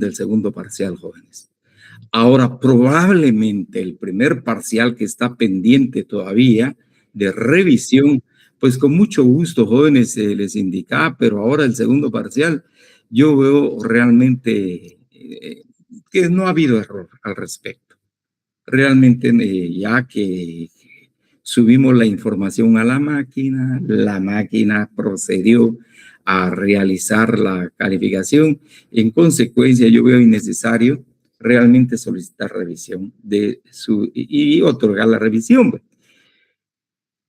del segundo parcial, jóvenes. Ahora, probablemente el primer parcial que está pendiente todavía de revisión, pues con mucho gusto, jóvenes, les indica, pero ahora el segundo parcial, yo veo realmente que no ha habido error al respecto. Realmente ya que subimos la información a la máquina procedió a realizar la calificación. En consecuencia, yo veo innecesario realmente solicitar revisión y otorgar la revisión.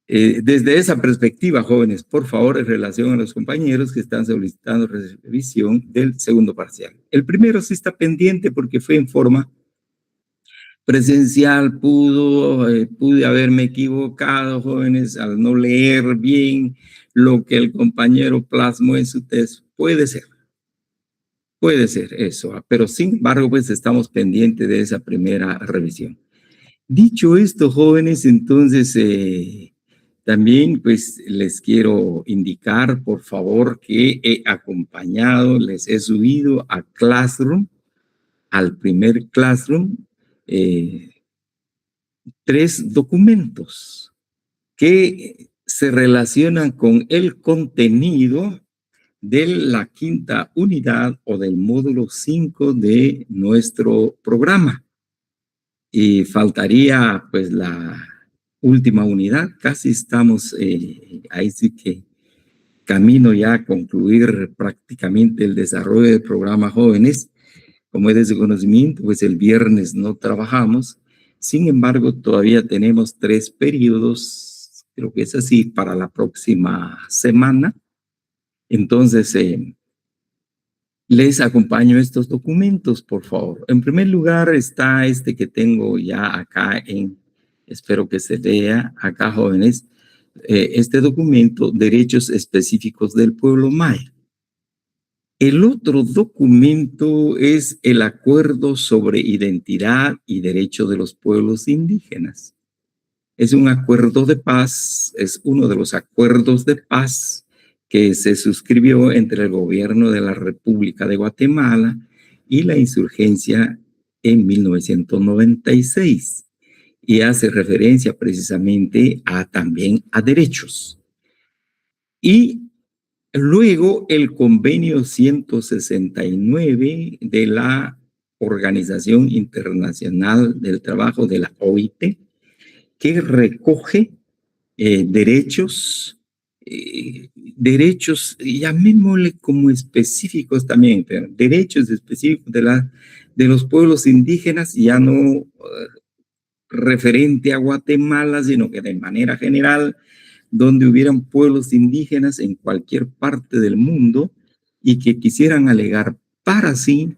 Desde esa perspectiva, jóvenes, por favor, en relación a los compañeros que están solicitando revisión del segundo parcial. El primero sí está pendiente porque fue en forma presencial, pude haberme equivocado, jóvenes, al no leer bien lo que el compañero plasmó en su test. Puede ser eso, pero sin embargo, pues estamos pendientes de esa primera revisión. Dicho esto, jóvenes, entonces también pues les quiero indicar, por favor, que he acompañado, les he subido a Classroom, al primer Classroom, 3 documentos que se relacionan con el contenido de la 5ª unidad o del módulo 5 de nuestro programa. Y faltaría pues la última unidad, casi estamos ahí sí que camino ya a concluir prácticamente el desarrollo del programa Jóvenes. Como es de su conocimiento, pues el viernes no trabajamos. Sin embargo, todavía tenemos 3 periodos, creo que es así, para la próxima semana. Entonces, les acompaño estos documentos, por favor. En primer lugar está este que tengo ya acá espero que se vea acá, jóvenes, este documento, Derechos Específicos del Pueblo Maya. El otro documento es el Acuerdo sobre Identidad y Derecho de los Pueblos Indígenas. Es un acuerdo de paz, es uno de los acuerdos de paz que se suscribió entre el gobierno de la República de Guatemala y la insurgencia en 1996 y hace referencia precisamente también a derechos. Y luego el convenio 169 de la Organización Internacional del Trabajo de la OIT, que recoge derechos, llamémosle como específicos también, pero derechos específicos de los pueblos indígenas, ya no referente a Guatemala, sino que de manera general, donde hubieran pueblos indígenas en cualquier parte del mundo y que quisieran alegar para sí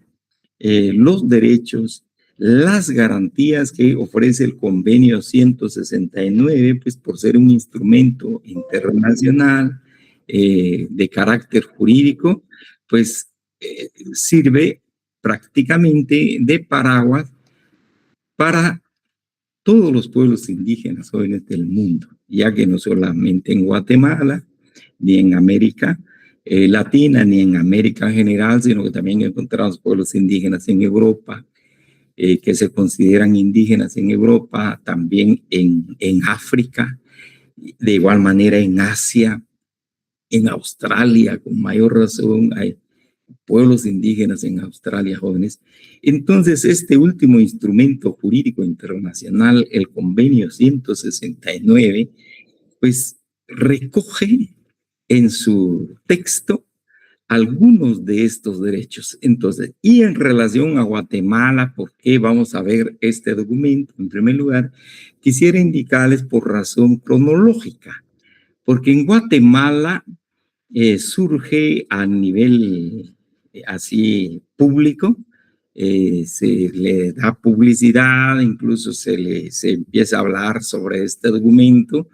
los derechos, las garantías que ofrece el convenio 169, pues por ser un instrumento internacional de carácter jurídico, pues sirve prácticamente de paraguas para todos los pueblos indígenas jóvenes del mundo, ya que no solamente en Guatemala, ni en América Latina, ni en América en general, sino que también encontramos pueblos indígenas en Europa, que se consideran indígenas en Europa, también en África, de igual manera en Asia, en Australia, con mayor razón, hay pueblos indígenas en Australia, jóvenes. Entonces, este último instrumento jurídico internacional, el convenio 169, pues recoge en su texto algunos de estos derechos. Entonces, y en relación a Guatemala, ¿por qué vamos a ver este documento? En primer lugar, quisiera indicarles por razón cronológica, porque en Guatemala surge a nivel así público, se le da publicidad, incluso se empieza a hablar sobre este documento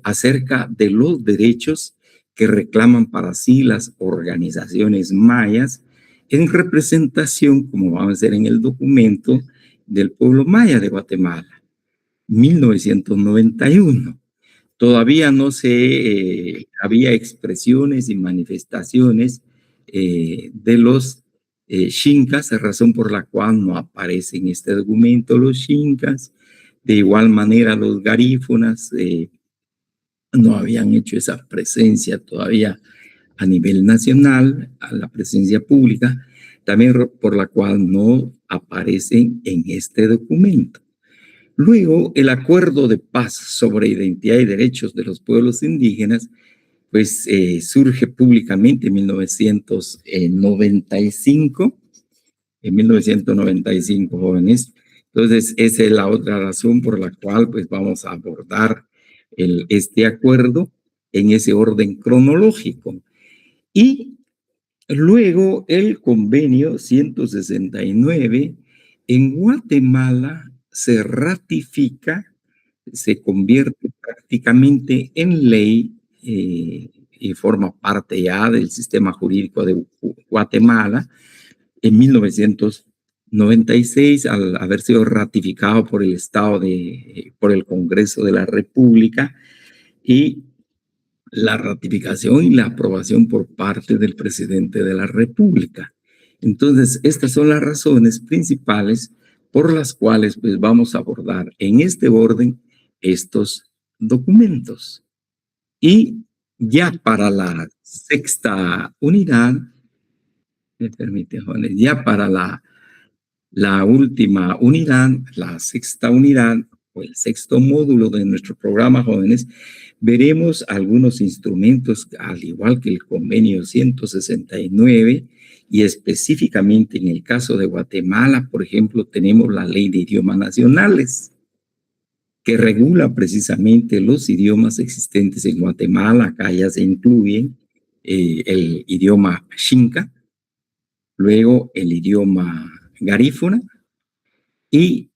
acerca de los derechos que reclaman para sí las organizaciones mayas en representación, como vamos a hacer en el documento, del pueblo maya de Guatemala, 1991. Todavía no había expresiones y manifestaciones de los Xincas, razón por la cual no aparece en este documento los Xincas. De igual manera, los garífunas no habían hecho esa presencia todavía a nivel nacional, a la presencia pública, también por la cual no aparecen en este documento. Luego, el acuerdo de paz sobre identidad y derechos de los pueblos indígenas, pues surge públicamente en 1995, jóvenes. Entonces, esa es la otra razón por la cual pues vamos a abordar este acuerdo en ese orden cronológico. Y luego el convenio 169 en Guatemala se ratifica, se convierte prácticamente en ley y forma parte ya del sistema jurídico de Guatemala en 1996, al haber sido ratificado por el Estado por el Congreso de la República, y la ratificación y la aprobación por parte del presidente de la República. Entonces, estas son las razones principales por las cuales pues, vamos a abordar en este orden estos documentos. Y ya para la sexta unidad, me permite, jóvenes, ya para la última unidad, la sexta unidad o el sexto módulo de nuestro programa, jóvenes, veremos algunos instrumentos, al igual que el convenio 169, y específicamente en el caso de Guatemala, por ejemplo, tenemos la ley de idiomas nacionales, que regula precisamente los idiomas existentes en Guatemala. Acá ya se incluyen el idioma Xinca, luego el idioma garífuna y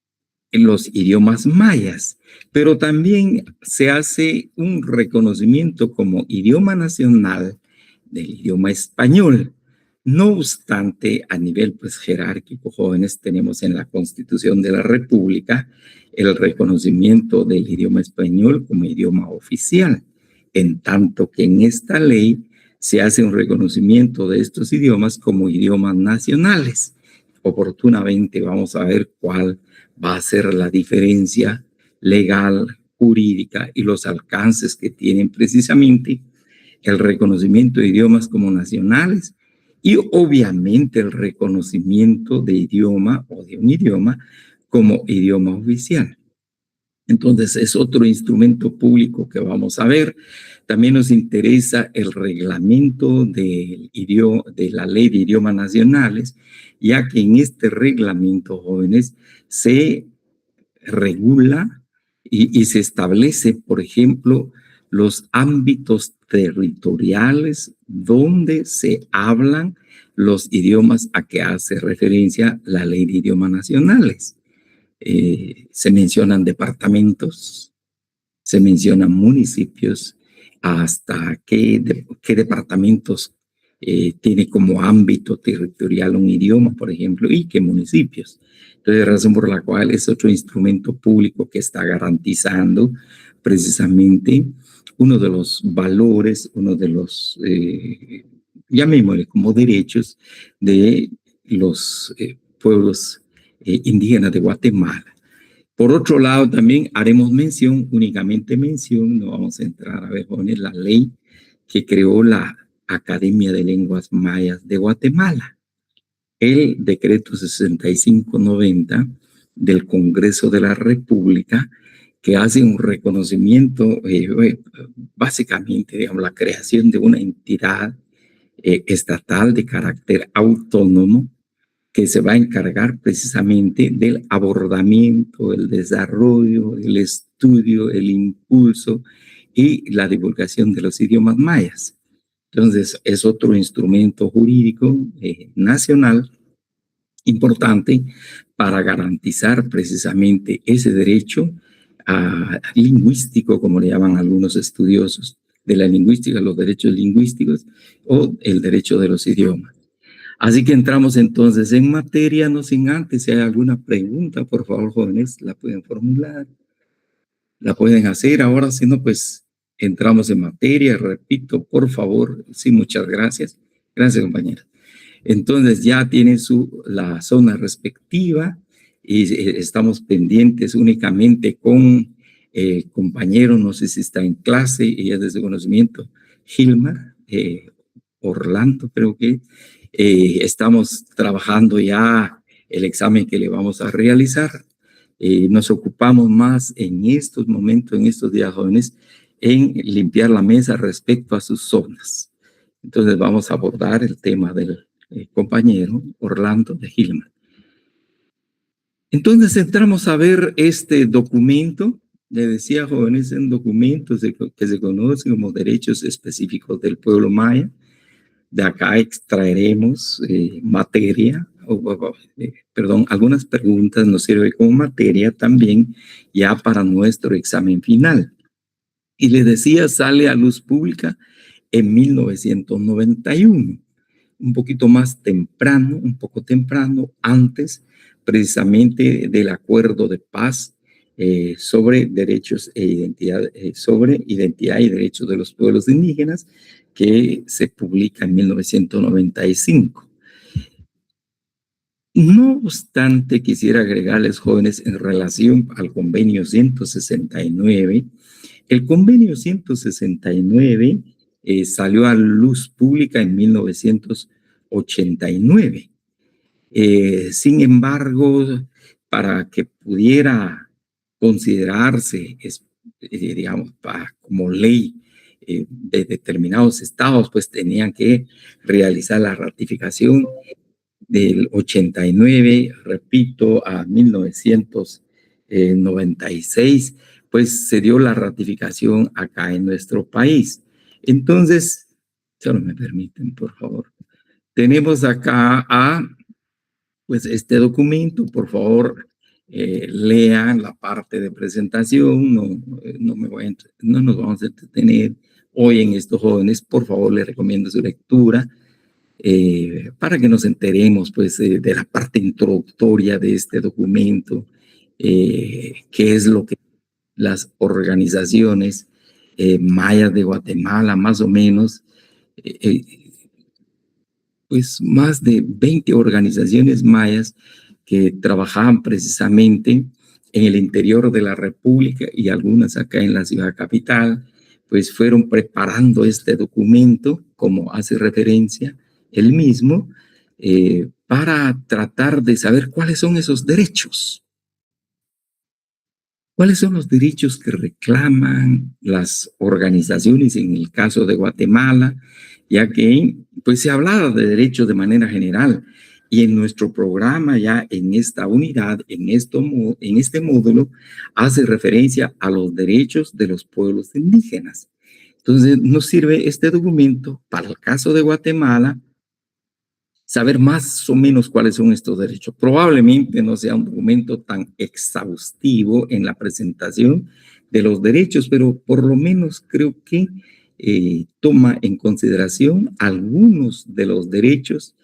en los idiomas mayas, pero también se hace un reconocimiento como idioma nacional del idioma español. No obstante, a nivel pues jerárquico, jóvenes, tenemos en la Constitución de la República el reconocimiento del idioma español como idioma oficial, en tanto que en esta ley se hace un reconocimiento de estos idiomas como idiomas nacionales. Oportunamente vamos a ver cuál va a ser la diferencia legal, jurídica y los alcances que tienen precisamente el reconocimiento de idiomas como nacionales y obviamente el reconocimiento de idioma o de un idioma como idioma oficial. Entonces es otro instrumento público que vamos a ver. También nos interesa el reglamento de la ley de idiomas nacionales, ya que en este reglamento, jóvenes, se regula y se establece, por ejemplo, los ámbitos territoriales donde se hablan los idiomas a que hace referencia la ley de idiomas nacionales. Se mencionan departamentos, se mencionan municipios, hasta qué departamentos tiene como ámbito territorial un idioma, por ejemplo, y qué municipios. Entonces, razón por la cual es otro instrumento público que está garantizando precisamente uno de los valores, uno de los, llamémosle como derechos de los pueblos indígenas de Guatemala. Por otro lado, también haremos mención, únicamente mención, no vamos a entrar a ver, jóvenes, la ley que creó la Academia de Lenguas Mayas de Guatemala, el decreto 6590 del Congreso de la República, que hace un reconocimiento, básicamente, digamos, la creación de una entidad estatal de carácter autónomo, que se va a encargar precisamente del abordamiento, el desarrollo, el estudio, el impulso y la divulgación de los idiomas mayas. Entonces, es otro instrumento jurídico nacional importante para garantizar precisamente ese derecho lingüístico, como le llaman algunos estudiosos de la lingüística, los derechos lingüísticos o el derecho de los idiomas. Así que entramos entonces en materia, no sin antes, si hay alguna pregunta, por favor, jóvenes, la pueden formular, la pueden hacer. Ahora, si no, pues entramos en materia, repito, por favor. Sí, muchas gracias. Gracias, compañera. Entonces ya tienen la zona respectiva y estamos pendientes únicamente con compañero, no sé si está en clase, ella es de su conocimiento, Gilmar, Orlando creo que, estamos trabajando ya el examen que le vamos a realizar. Nos ocupamos más en estos momentos, en estos días jóvenes, en limpiar la mesa respecto a sus zonas. Entonces vamos a abordar el tema del compañero Orlando de Gilman. Entonces entramos a ver este documento. Le decía, jóvenes, es un documento que se conoce como Derechos Específicos del Pueblo Maya. De acá extraeremos materia, perdón, algunas preguntas nos sirven como materia también ya para nuestro examen final. Y les decía, sale a luz pública en 1991, un poquito más temprano, un poco temprano, antes precisamente del acuerdo de paz sobre derechos e identidad, sobre identidad y derechos de los pueblos indígenas, que se publica en 1995. No obstante, quisiera agregarles, jóvenes, en relación al convenio 169. El convenio 169 salió a luz pública en 1989. Sin embargo, para que pudiera considerarse, digamos, como ley de determinados estados, pues tenían que realizar la ratificación del 89, repito, a 1996, pues se dio la ratificación acá en nuestro país. Entonces, solo me permiten, por favor. Tenemos acá pues este documento, por favor, lean la parte de presentación, no nos vamos a entretener hoy en estos jóvenes, por favor, les recomiendo su lectura, para que nos enteremos pues de la parte introductoria de este documento, qué es lo que las organizaciones mayas de Guatemala, más o menos, pues más de 20 organizaciones mayas que trabajaban precisamente en el interior de la República y algunas acá en la ciudad capital, pues fueron preparando este documento, como hace referencia él mismo, para tratar de saber cuáles son esos derechos. ¿Cuáles son los derechos que reclaman las organizaciones en el caso de Guatemala? Ya que pues se hablaba de derechos de manera general y en nuestro programa ya en esta unidad, en este módulo, hace referencia a los derechos de los pueblos indígenas. Entonces nos sirve este documento para el caso de Guatemala, saber más o menos cuáles son estos derechos. Probablemente no sea un documento tan exhaustivo en la presentación de los derechos, pero por lo menos creo que toma en consideración algunos de los derechos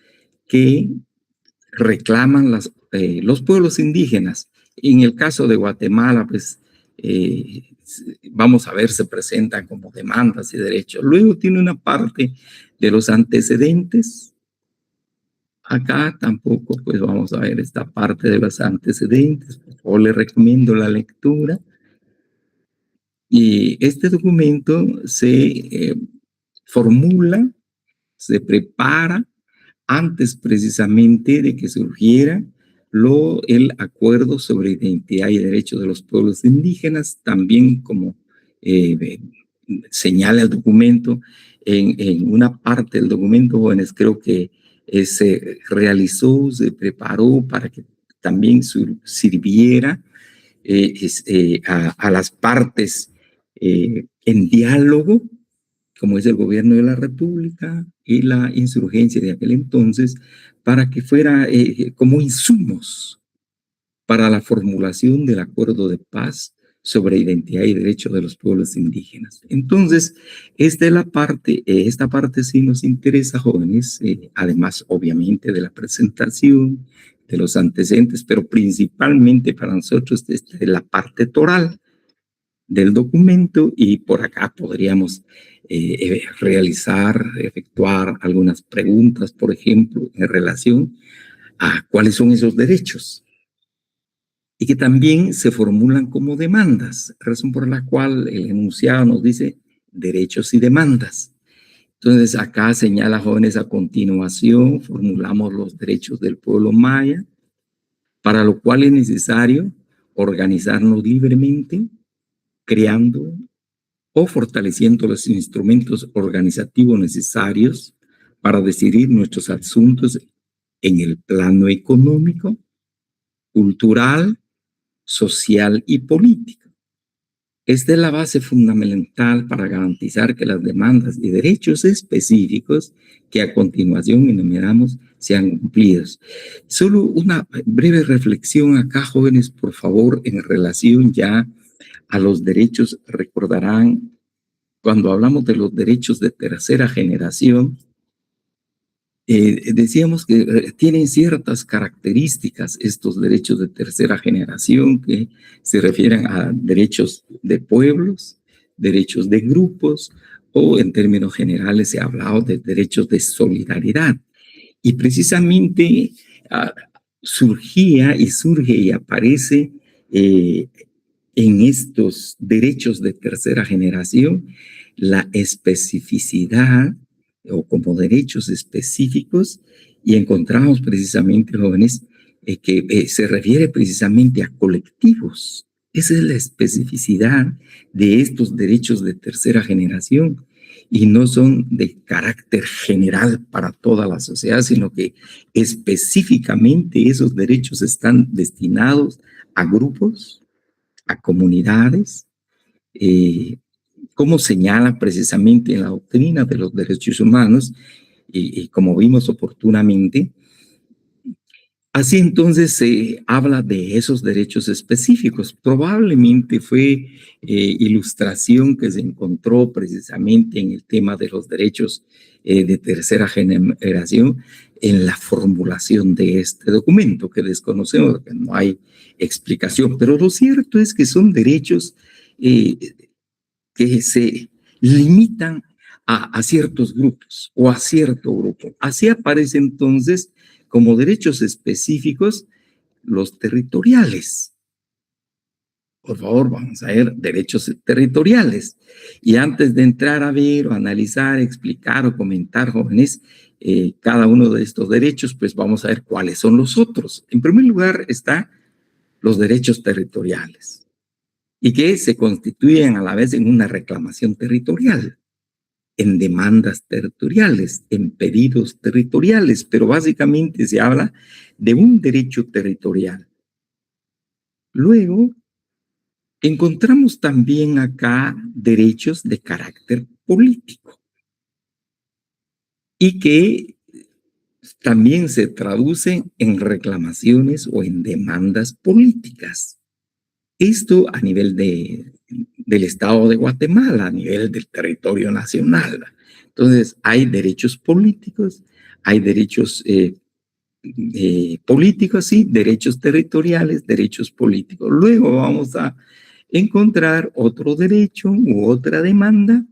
que reclaman los pueblos indígenas. En el caso de Guatemala, pues vamos a ver, se presentan como demandas y derechos. Luego tiene una parte de los antecedentes. Acá tampoco, pues vamos a ver esta parte de los antecedentes. Por favor, le recomiendo la lectura. Y este documento se formula, se prepara antes precisamente de que surgiera el acuerdo sobre identidad y derechos de los pueblos indígenas, también como señala el documento, en una parte del documento, jóvenes, creo que se realizó, se preparó para que también sirviera a las partes en diálogo, como es el gobierno de la República y la insurgencia de aquel entonces, para que fuera como insumos para la formulación del acuerdo de paz sobre identidad y derechos de los pueblos indígenas. Entonces, esta parte sí nos interesa, jóvenes, además, obviamente, de la presentación, de los antecedentes, pero principalmente para nosotros desde la parte toral. del documento, y por acá podríamos efectuar algunas preguntas, por ejemplo, en relación a cuáles son esos derechos, y que también se formulan como demandas, razón por la cual el enunciado nos dice derechos y demandas. Entonces, acá señala, jóvenes, a continuación formulamos los derechos del pueblo maya, para lo cual es necesario organizarnos libremente, creando o fortaleciendo los instrumentos organizativos necesarios para decidir nuestros asuntos en el plano económico, cultural, social y político. Esta es la base fundamental para garantizar que las demandas y derechos específicos que a continuación enumeramos sean cumplidos. Solo una breve reflexión acá, jóvenes, por favor, en relación ya a los derechos. Recordarán, cuando hablamos de los derechos de tercera generación, decíamos que tienen ciertas características estos derechos de tercera generación que se refieren a derechos de pueblos, derechos de grupos, o en términos generales se ha hablado de derechos de solidaridad. Y precisamente surgía y surge y aparece en estos derechos de tercera generación la especificidad o como derechos específicos, y encontramos precisamente, jóvenes, que se refiere precisamente a colectivos. Esa es la especificidad de estos derechos de tercera generación, y no son de carácter general para toda la sociedad, sino que específicamente esos derechos están destinados a grupos, a comunidades, como señala precisamente en la doctrina de los derechos humanos, y como vimos oportunamente. Así entonces se habla de esos derechos específicos. Probablemente fue ilustración que se encontró precisamente en el tema de los derechos de tercera generación en la formulación de este documento, que desconocemos, que no hay explicación. Pero lo cierto es que son derechos que se limitan a ciertos grupos o a cierto grupo. Así aparece entonces como derechos específicos los territoriales. Por favor, vamos a ver derechos territoriales. Y antes de entrar a ver o analizar, explicar o comentar, jóvenes, cada uno de estos derechos, pues vamos a ver cuáles son los otros. En primer lugar están los derechos territoriales, y que se constituyen a la vez en una reclamación territorial, en demandas territoriales, en pedidos territoriales, pero básicamente se habla de un derecho territorial. Luego, encontramos también acá derechos de carácter político, y que también se traducen en reclamaciones o en demandas políticas. Esto a nivel del Estado de Guatemala, a nivel del territorio nacional. Entonces, hay derechos políticos, hay derechos políticos, sí, derechos territoriales, derechos políticos. Luego vamos a encontrar otro derecho u otra demanda,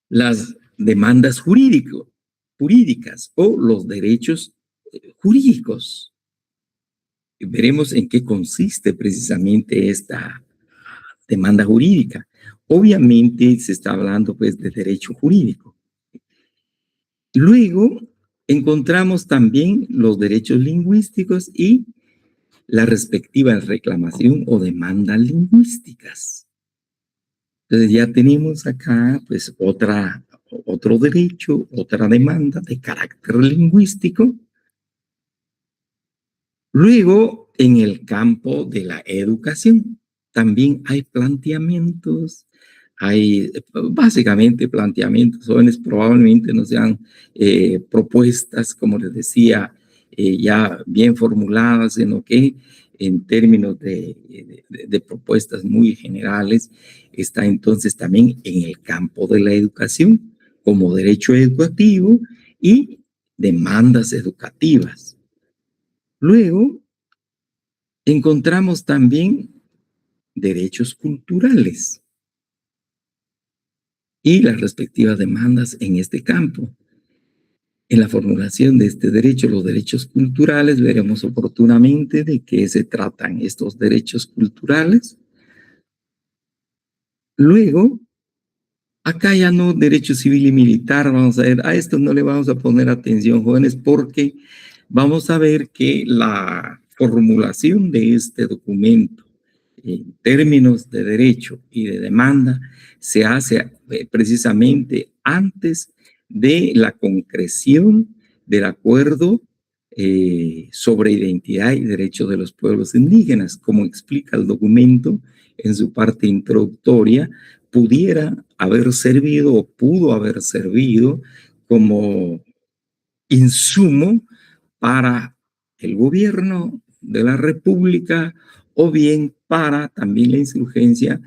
las demandas jurídicas o los derechos jurídicos. Veremos en qué consiste precisamente esta demanda jurídica. Obviamente se está hablando pues de derecho jurídico. Luego encontramos también los derechos lingüísticos y la respectiva reclamación o demanda lingüísticas. Entonces ya tenemos acá pues otro derecho, otra demanda de carácter lingüístico. Luego, en el campo de la educación, también hay planteamientos, hay básicamente planteamientos, jóvenes, probablemente no sean propuestas, como les decía, ya bien formuladas, sino que en términos de propuestas muy generales, está entonces también en el campo de la educación, como derecho educativo y demandas educativas. Luego, encontramos también derechos culturales y las respectivas demandas en este campo. En la formulación de este derecho, los derechos culturales, veremos oportunamente de qué se tratan estos derechos culturales. Luego, acá ya no derecho civil y militar, vamos a ver, a esto no le vamos a poner atención, jóvenes, porque vamos a ver que la formulación de este documento en términos de derecho y de demanda se hace precisamente antes de la concreción del acuerdo sobre identidad y derechos de los pueblos indígenas, como explica el documento en su parte introductoria, pudiera haber servido o pudo haber servido como insumo para el gobierno de la República o bien para también la insurgencia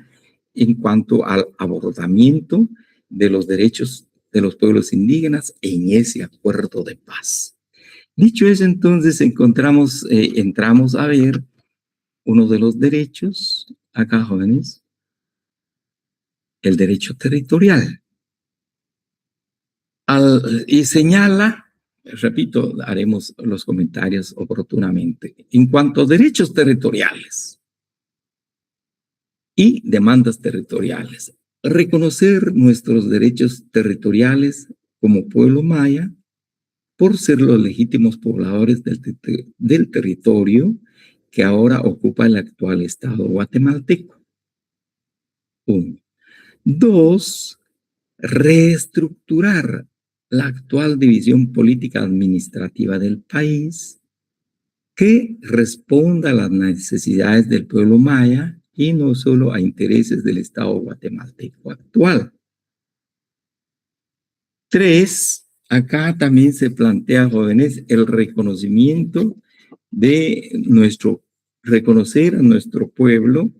en cuanto al abordamiento de los derechos de los pueblos indígenas en ese acuerdo de paz. Dicho eso, entonces entramos a ver uno de los derechos, acá jóvenes, el derecho territorial. Y señala, repito, haremos los comentarios oportunamente, en cuanto a derechos territoriales y demandas territoriales. Reconocer nuestros derechos territoriales como pueblo maya por ser los legítimos pobladores del territorio que ahora ocupa el actual estado guatemalteco. 1. 2. Reestructurar la actual división política administrativa del país que responda a las necesidades del pueblo maya y no solo a intereses del Estado guatemalteco actual. 3. Acá también se plantea, jóvenes, el reconocimiento de reconocer a nuestro pueblo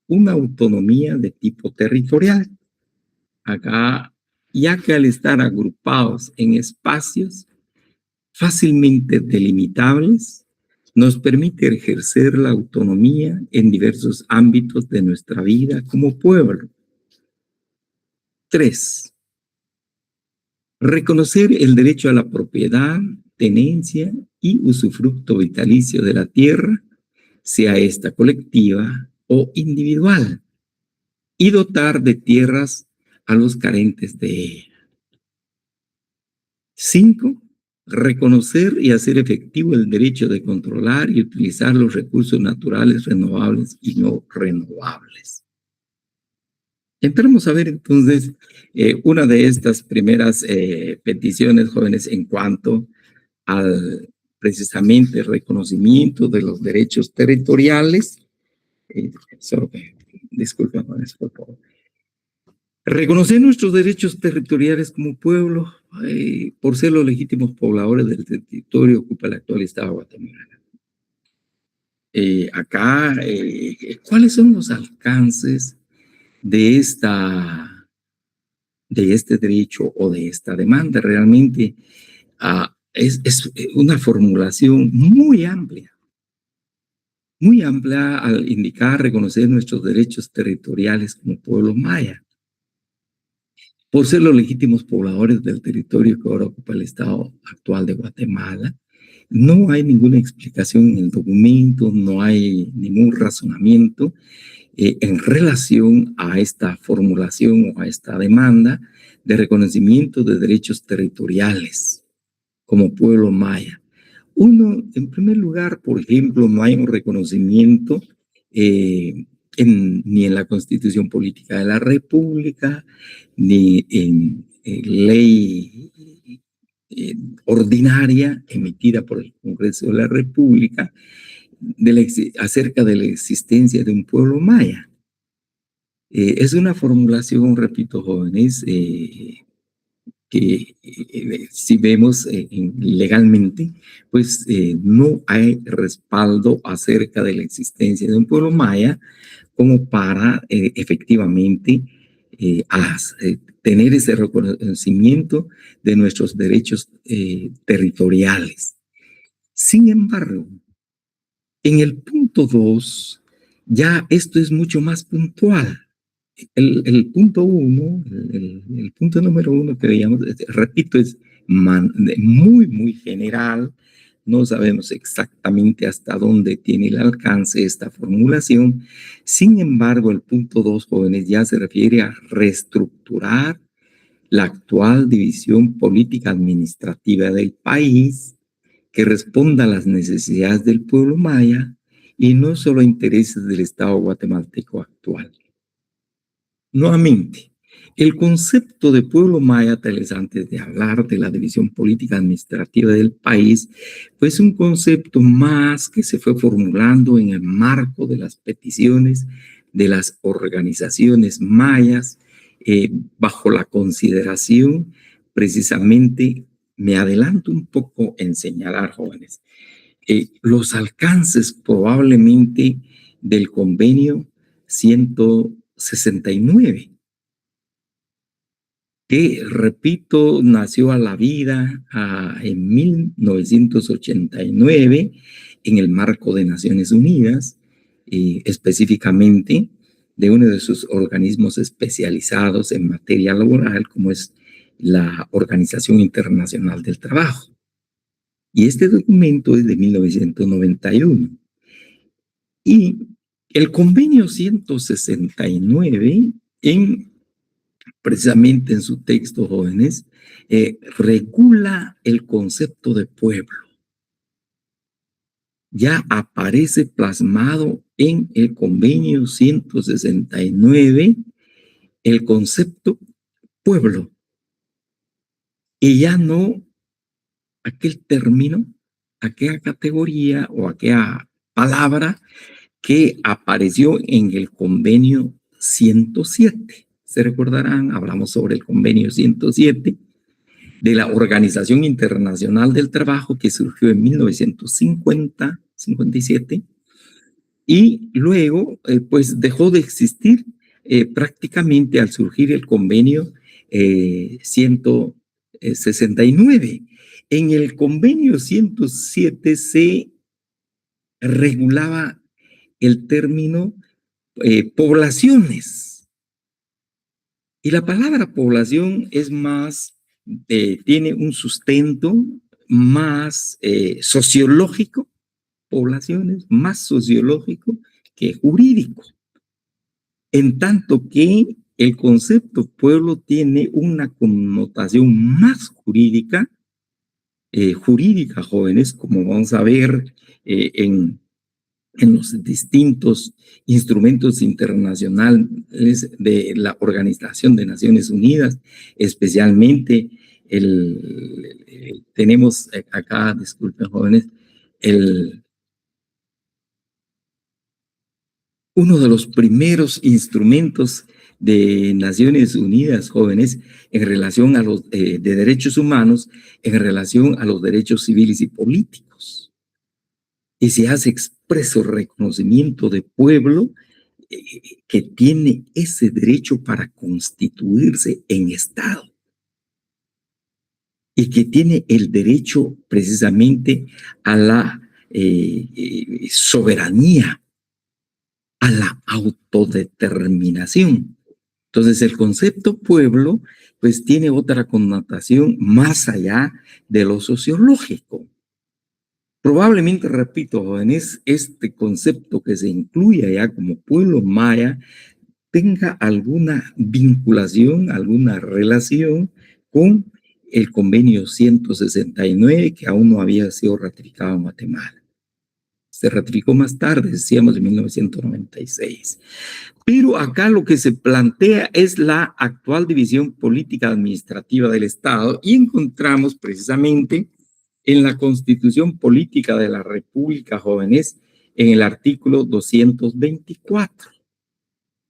una autonomía de tipo territorial. Acá, ya que al estar agrupados en espacios fácilmente delimitables, nos permite ejercer la autonomía en diversos ámbitos de nuestra vida como pueblo. 3. Reconocer el derecho a la propiedad, tenencia y usufructo vitalicio de la tierra, sea esta colectiva o individual, y dotar de tierras a los carentes de ella. 5. Reconocer y hacer efectivo el derecho de controlar y utilizar los recursos naturales renovables y no renovables. Entramos a ver entonces una de estas primeras peticiones, jóvenes, en cuanto al precisamente reconocimiento de los derechos territoriales. Disculpen, jóvenes, por favor. Reconocer nuestros derechos territoriales como pueblo por ser los legítimos pobladores del territorio que ocupa el actual Estado de Guatemala. Acá, ¿cuáles son los alcances de este derecho o de esta demanda? Realmente es una formulación muy amplia al indicar reconocer nuestros derechos territoriales como pueblo maya, por ser los legítimos pobladores del territorio que ahora ocupa el Estado actual de Guatemala. No hay ninguna explicación en el documento, no hay ningún razonamiento en relación a esta formulación o a esta demanda de reconocimiento de derechos territoriales como pueblo maya. Uno, en primer lugar, por ejemplo, no hay un reconocimiento ni en la Constitución Política de la República, ni en ley ordinaria emitida por el Congreso de la República acerca de la existencia de un pueblo maya. Es una formulación, repito, jóvenes, que si vemos legalmente, pues no hay respaldo acerca de la existencia de un pueblo maya como para efectivamente tener ese reconocimiento de nuestros derechos territoriales. Sin embargo, en el punto 2 Ya esto es mucho más puntual. El punto uno, el punto número uno que veíamos, repito, es muy general. No sabemos exactamente hasta dónde tiene el alcance esta formulación. Sin embargo, el punto dos, jóvenes, ya se refiere a reestructurar la actual división política administrativa del país que responda a las necesidades del pueblo maya y no solo a intereses del Estado guatemalteco actual. Nuevamente, el concepto de pueblo maya, tales antes de hablar de la división política administrativa del país, pues un concepto más que se fue formulando en el marco de las peticiones de las organizaciones mayas, bajo la consideración, precisamente, me adelanto un poco en señalar, jóvenes, los alcances probablemente del convenio 169, que, repito, nació a la vida en 1989 en el marco de Naciones Unidas, específicamente de uno de sus organismos especializados en materia laboral, como es la Organización Internacional del Trabajo. Y este documento es de 1991. Y el convenio 169, precisamente en su texto, jóvenes, regula el concepto de pueblo. Ya aparece plasmado en el convenio 169 el concepto pueblo. Y ya no aquel término, aquella categoría o aquella palabra que apareció en el convenio 107. Se recordarán, hablamos sobre el convenio 107 de la Organización Internacional del Trabajo que surgió en 1957 y luego pues dejó de existir prácticamente al surgir el convenio 169. En el convenio 107 se regulaba el término poblaciones. Y la palabra población es más, tiene un sustento más sociológico, poblaciones más sociológico que jurídico. En tanto que el concepto pueblo tiene una connotación más jurídica, jóvenes, como vamos a ver en los distintos instrumentos internacionales de la Organización de Naciones Unidas, especialmente tenemos acá, disculpen jóvenes, uno de los primeros instrumentos de Naciones Unidas, jóvenes, en relación a los de derechos humanos, en relación a los derechos civiles y políticos. Y se hace expreso reconocimiento de pueblo que tiene ese derecho para constituirse en Estado y que tiene el derecho precisamente a la soberanía, a la autodeterminación. Entonces el concepto pueblo pues tiene otra connotación más allá de lo sociológico. Probablemente, repito, jóvenes, este concepto que se incluye allá como pueblo maya tenga alguna vinculación, alguna relación con el convenio 169 que aún no había sido ratificado en Guatemala. Se ratificó más tarde, decíamos, en 1996. Pero acá lo que se plantea es la actual división política administrativa del Estado y encontramos precisamente en la Constitución Política de la República, jóvenes, en el artículo 224.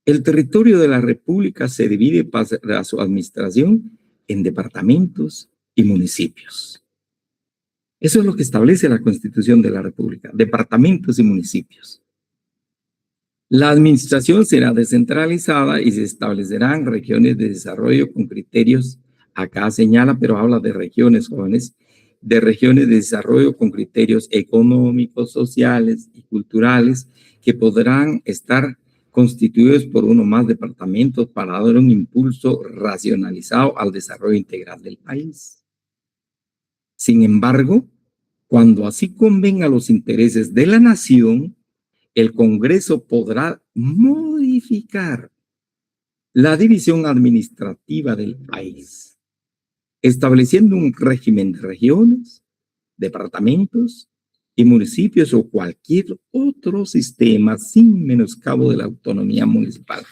El territorio de la República se divide para su administración en departamentos y municipios. Eso es lo que establece la Constitución de la República, departamentos y municipios. La administración será descentralizada y se establecerán regiones de desarrollo con criterios, acá señala, pero habla de regiones, jóvenes, de regiones de desarrollo con criterios económicos, sociales y culturales que podrán estar constituidos por uno o más departamentos para dar un impulso racionalizado al desarrollo integral del país. Sin embargo, cuando así convenga los intereses de la nación, el Congreso podrá modificar la división administrativa del país, estableciendo un régimen de regiones, departamentos y municipios o cualquier otro sistema sin menoscabo de la autonomía municipal.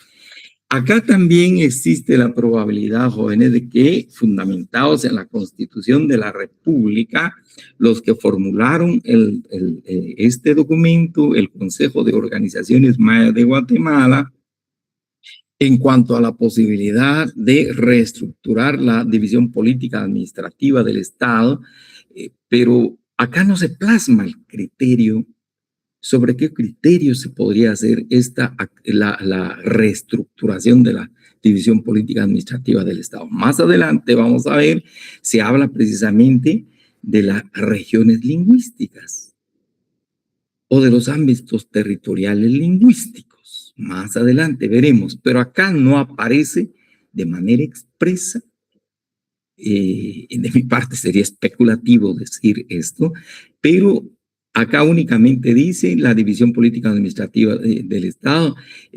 Acá también existe la probabilidad, jóvenes, de que, fundamentados en la Constitución de la República, los que formularon este documento, el Consejo de Organizaciones Mayas de Guatemala, en cuanto a la posibilidad de reestructurar la división política administrativa del Estado, pero acá no se plasma el criterio sobre qué criterio se podría hacer la reestructuración de la división política administrativa del Estado. Más adelante vamos a ver, se habla precisamente de las regiones lingüísticas o de los ámbitos territoriales lingüísticos. Más adelante veremos, pero acá no aparece de manera expresa. De mi parte sería especulativo decir esto, pero acá únicamente dice la división política administrativa del Estado,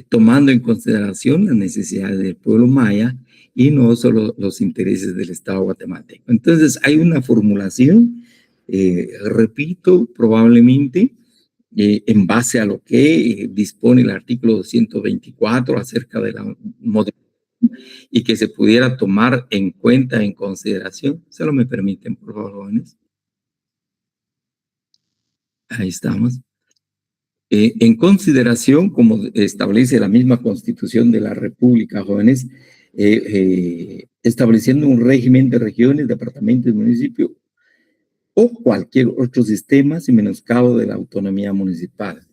tomando en consideración las necesidades del pueblo maya y no solo los intereses del Estado guatemalteco. Entonces hay una formulación, repito, probablemente en base a lo que dispone el artículo 224 acerca de la moderación y que se pudiera tomar en cuenta, en consideración. ¿Se lo me permiten, por favor, jóvenes? Ahí estamos. En consideración, como establece la misma Constitución de la República, jóvenes, estableciendo un régimen de regiones, departamentos y municipios o cualquier otro sistema sin menoscabo de la autonomía municipal.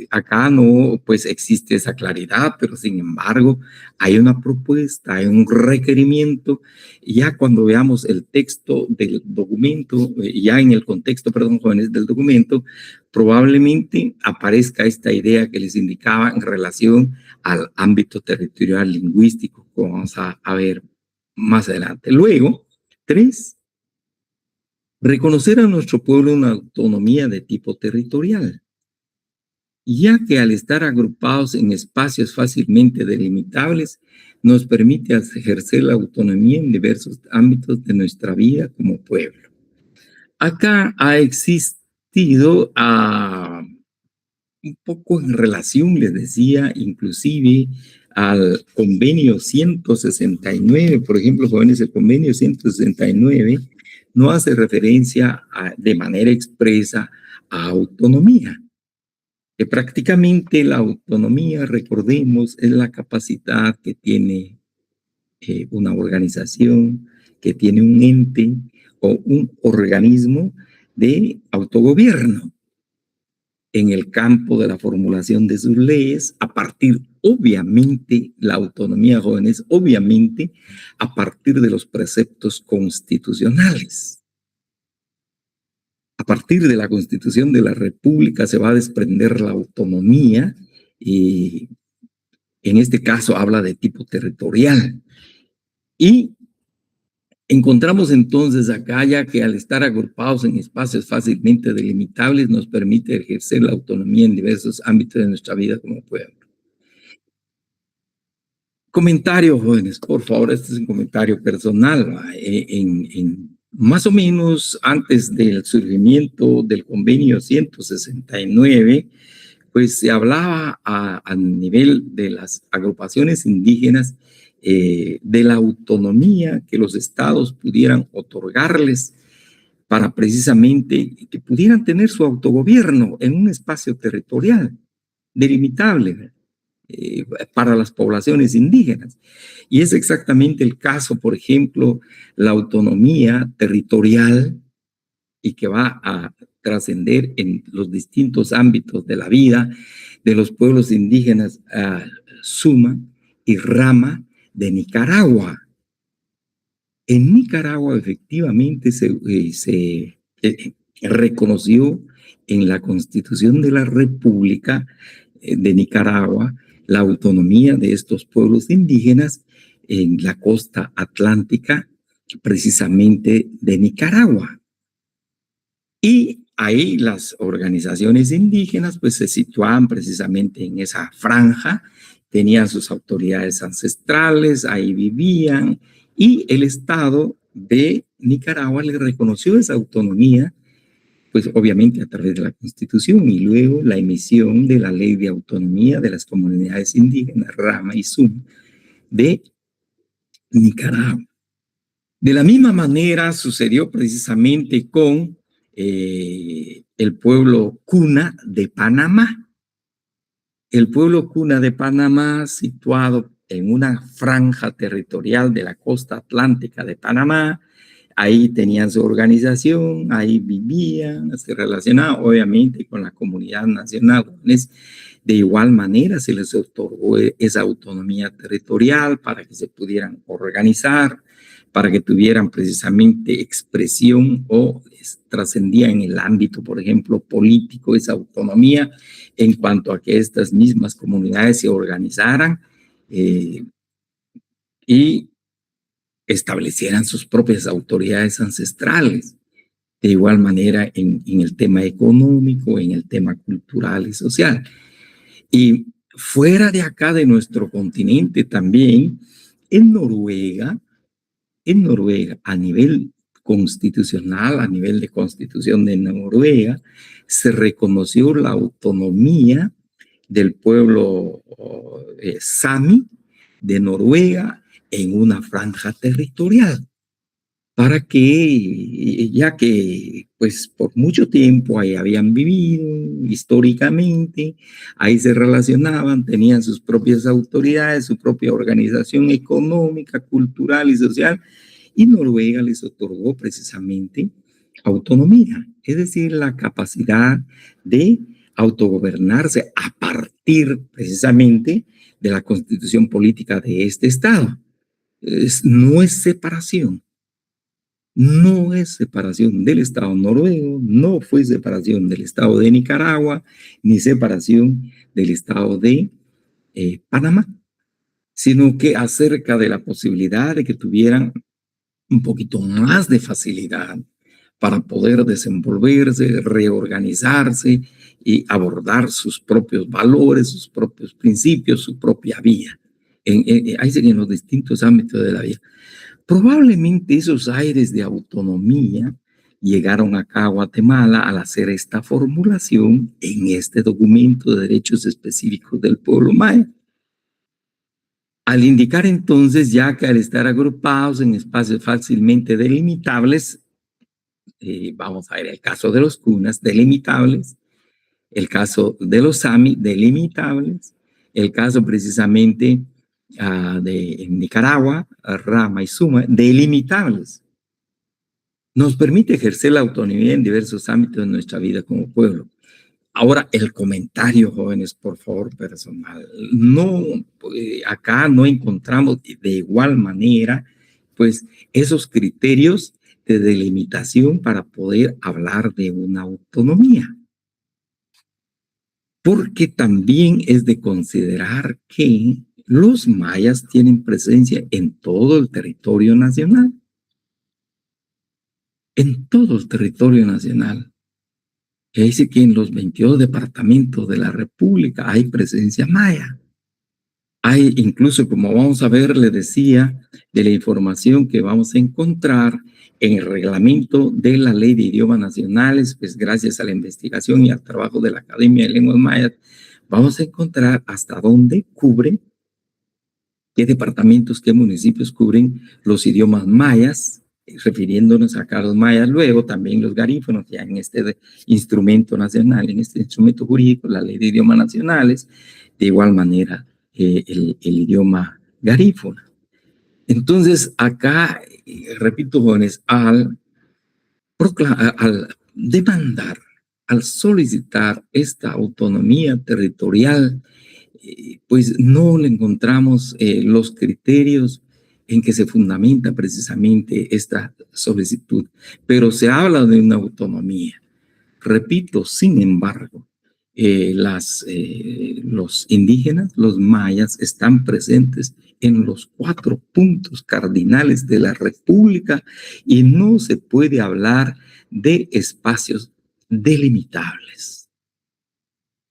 Acá no, pues existe esa claridad, pero sin embargo hay una propuesta, hay un requerimiento, y ya cuando veamos el texto del documento, ya en el contexto, perdón, jóvenes, del documento, probablemente aparezca esta idea que les indicaba en relación al ámbito territorial lingüístico, como vamos a ver más adelante. Luego, 3, reconocer a nuestro pueblo una autonomía de tipo territorial, ya que al estar agrupados en espacios fácilmente delimitables, nos permite ejercer la autonomía en diversos ámbitos de nuestra vida como pueblo. Acá ha existido un poco en relación, les decía, inclusive al convenio 169, por ejemplo, jóvenes, el convenio 169 no hace referencia de manera expresa a autonomía, que prácticamente la autonomía, recordemos, es la capacidad que tiene una organización, que tiene un ente o un organismo de autogobierno en el campo de la formulación de sus leyes, a partir, obviamente, la autonomía, jóvenes, obviamente, a partir de los preceptos constitucionales. A partir de la Constitución de la República se va a desprender la autonomía y en este caso habla de tipo territorial. Y encontramos entonces acá ya que al estar agrupados en espacios fácilmente delimitables nos permite ejercer la autonomía en diversos ámbitos de nuestra vida como pueblo. Comentario, jóvenes, por favor, este es un comentario personal. Más o menos antes del surgimiento del convenio 169, pues se hablaba a nivel de las agrupaciones indígenas de la autonomía que los estados pudieran otorgarles para precisamente que pudieran tener su autogobierno en un espacio territorial delimitable para las poblaciones indígenas. Y es exactamente el caso, por ejemplo, la autonomía territorial y que va a trascender en los distintos ámbitos de la vida de los pueblos indígenas Suma y Rama de Nicaragua. En Nicaragua efectivamente se reconoció en la Constitución de la República de Nicaragua la autonomía de estos pueblos indígenas en la costa atlántica, precisamente de Nicaragua. Y ahí las organizaciones indígenas pues se situaban precisamente en esa franja, tenían sus autoridades ancestrales, ahí vivían, y el Estado de Nicaragua le reconoció esa autonomía, pues obviamente a través de la Constitución y luego la emisión de la Ley de Autonomía de las Comunidades Indígenas, Rama y Sum, de Nicaragua. De la misma manera sucedió precisamente con el pueblo cuna de Panamá. El pueblo cuna de Panamá, situado en una franja territorial de la costa atlántica de Panamá, ahí tenían su organización, ahí vivían, se relacionaban obviamente con la comunidad nacional. De igual manera se les otorgó esa autonomía territorial para que se pudieran organizar, para que tuvieran precisamente expresión o trascendía en el ámbito, por ejemplo, político, esa autonomía en cuanto a que estas mismas comunidades se organizaran y establecieran sus propias autoridades ancestrales. De igual manera en el tema económico, en el tema cultural y social. Y fuera de acá de nuestro continente también, en Noruega, a nivel constitucional, a nivel de constitución de Noruega, se reconoció la autonomía del pueblo Sami de Noruega en una franja territorial, para que, ya que pues por mucho tiempo ahí habían vivido históricamente, ahí se relacionaban, tenían sus propias autoridades, su propia organización económica, cultural y social, y Noruega les otorgó precisamente autonomía, es decir, la capacidad de autogobernarse a partir precisamente de la constitución política de este Estado. No es separación. No es separación del Estado noruego, no fue separación del Estado de Nicaragua, ni separación del Estado de Panamá, sino que acerca de la posibilidad de que tuvieran un poquito más de facilidad para poder desenvolverse, reorganizarse y abordar sus propios valores, sus propios principios, su propia vida. Ahí en los distintos ámbitos de la vida. Probablemente esos aires de autonomía llegaron acá a Guatemala al hacer esta formulación en este documento de derechos específicos del pueblo maya. Al indicar entonces ya que al estar agrupados en espacios fácilmente delimitables, vamos a ver el caso de los cunas delimitables, el caso de los sami delimitables, el caso precisamente de Nicaragua, Rama y Suma, delimitables. Nos permite ejercer la autonomía en diversos ámbitos de nuestra vida como pueblo. Ahora, el comentario, jóvenes, por favor, personal. No, acá no encontramos de igual manera, pues, esos criterios de delimitación para poder hablar de una autonomía. Porque también es de considerar que los mayas tienen presencia en todo el territorio nacional. En todo el territorio nacional. Que dice que en los 22 departamentos de la República hay presencia maya. Hay incluso, como vamos a ver, le decía, de la información que vamos a encontrar en el reglamento de la Ley de Idiomas Nacionales, pues gracias a la investigación y al trabajo de la Academia de Lenguas Mayas, vamos a encontrar hasta dónde cubre, qué departamentos, qué municipios cubren los idiomas mayas, refiriéndonos acá a los mayas, luego también los garífonos, ya en este instrumento nacional, en este instrumento jurídico, la Ley de Idiomas Nacionales, de igual manera el idioma garífona. Entonces, acá, repito, jóvenes, al demandar, al solicitar esta autonomía territorial, pues no le encontramos los criterios en que se fundamenta precisamente esta solicitud, pero se habla de una autonomía. Repito, sin embargo, los indígenas, los mayas, están presentes en los 4 puntos cardinales de la República y no se puede hablar de espacios delimitables.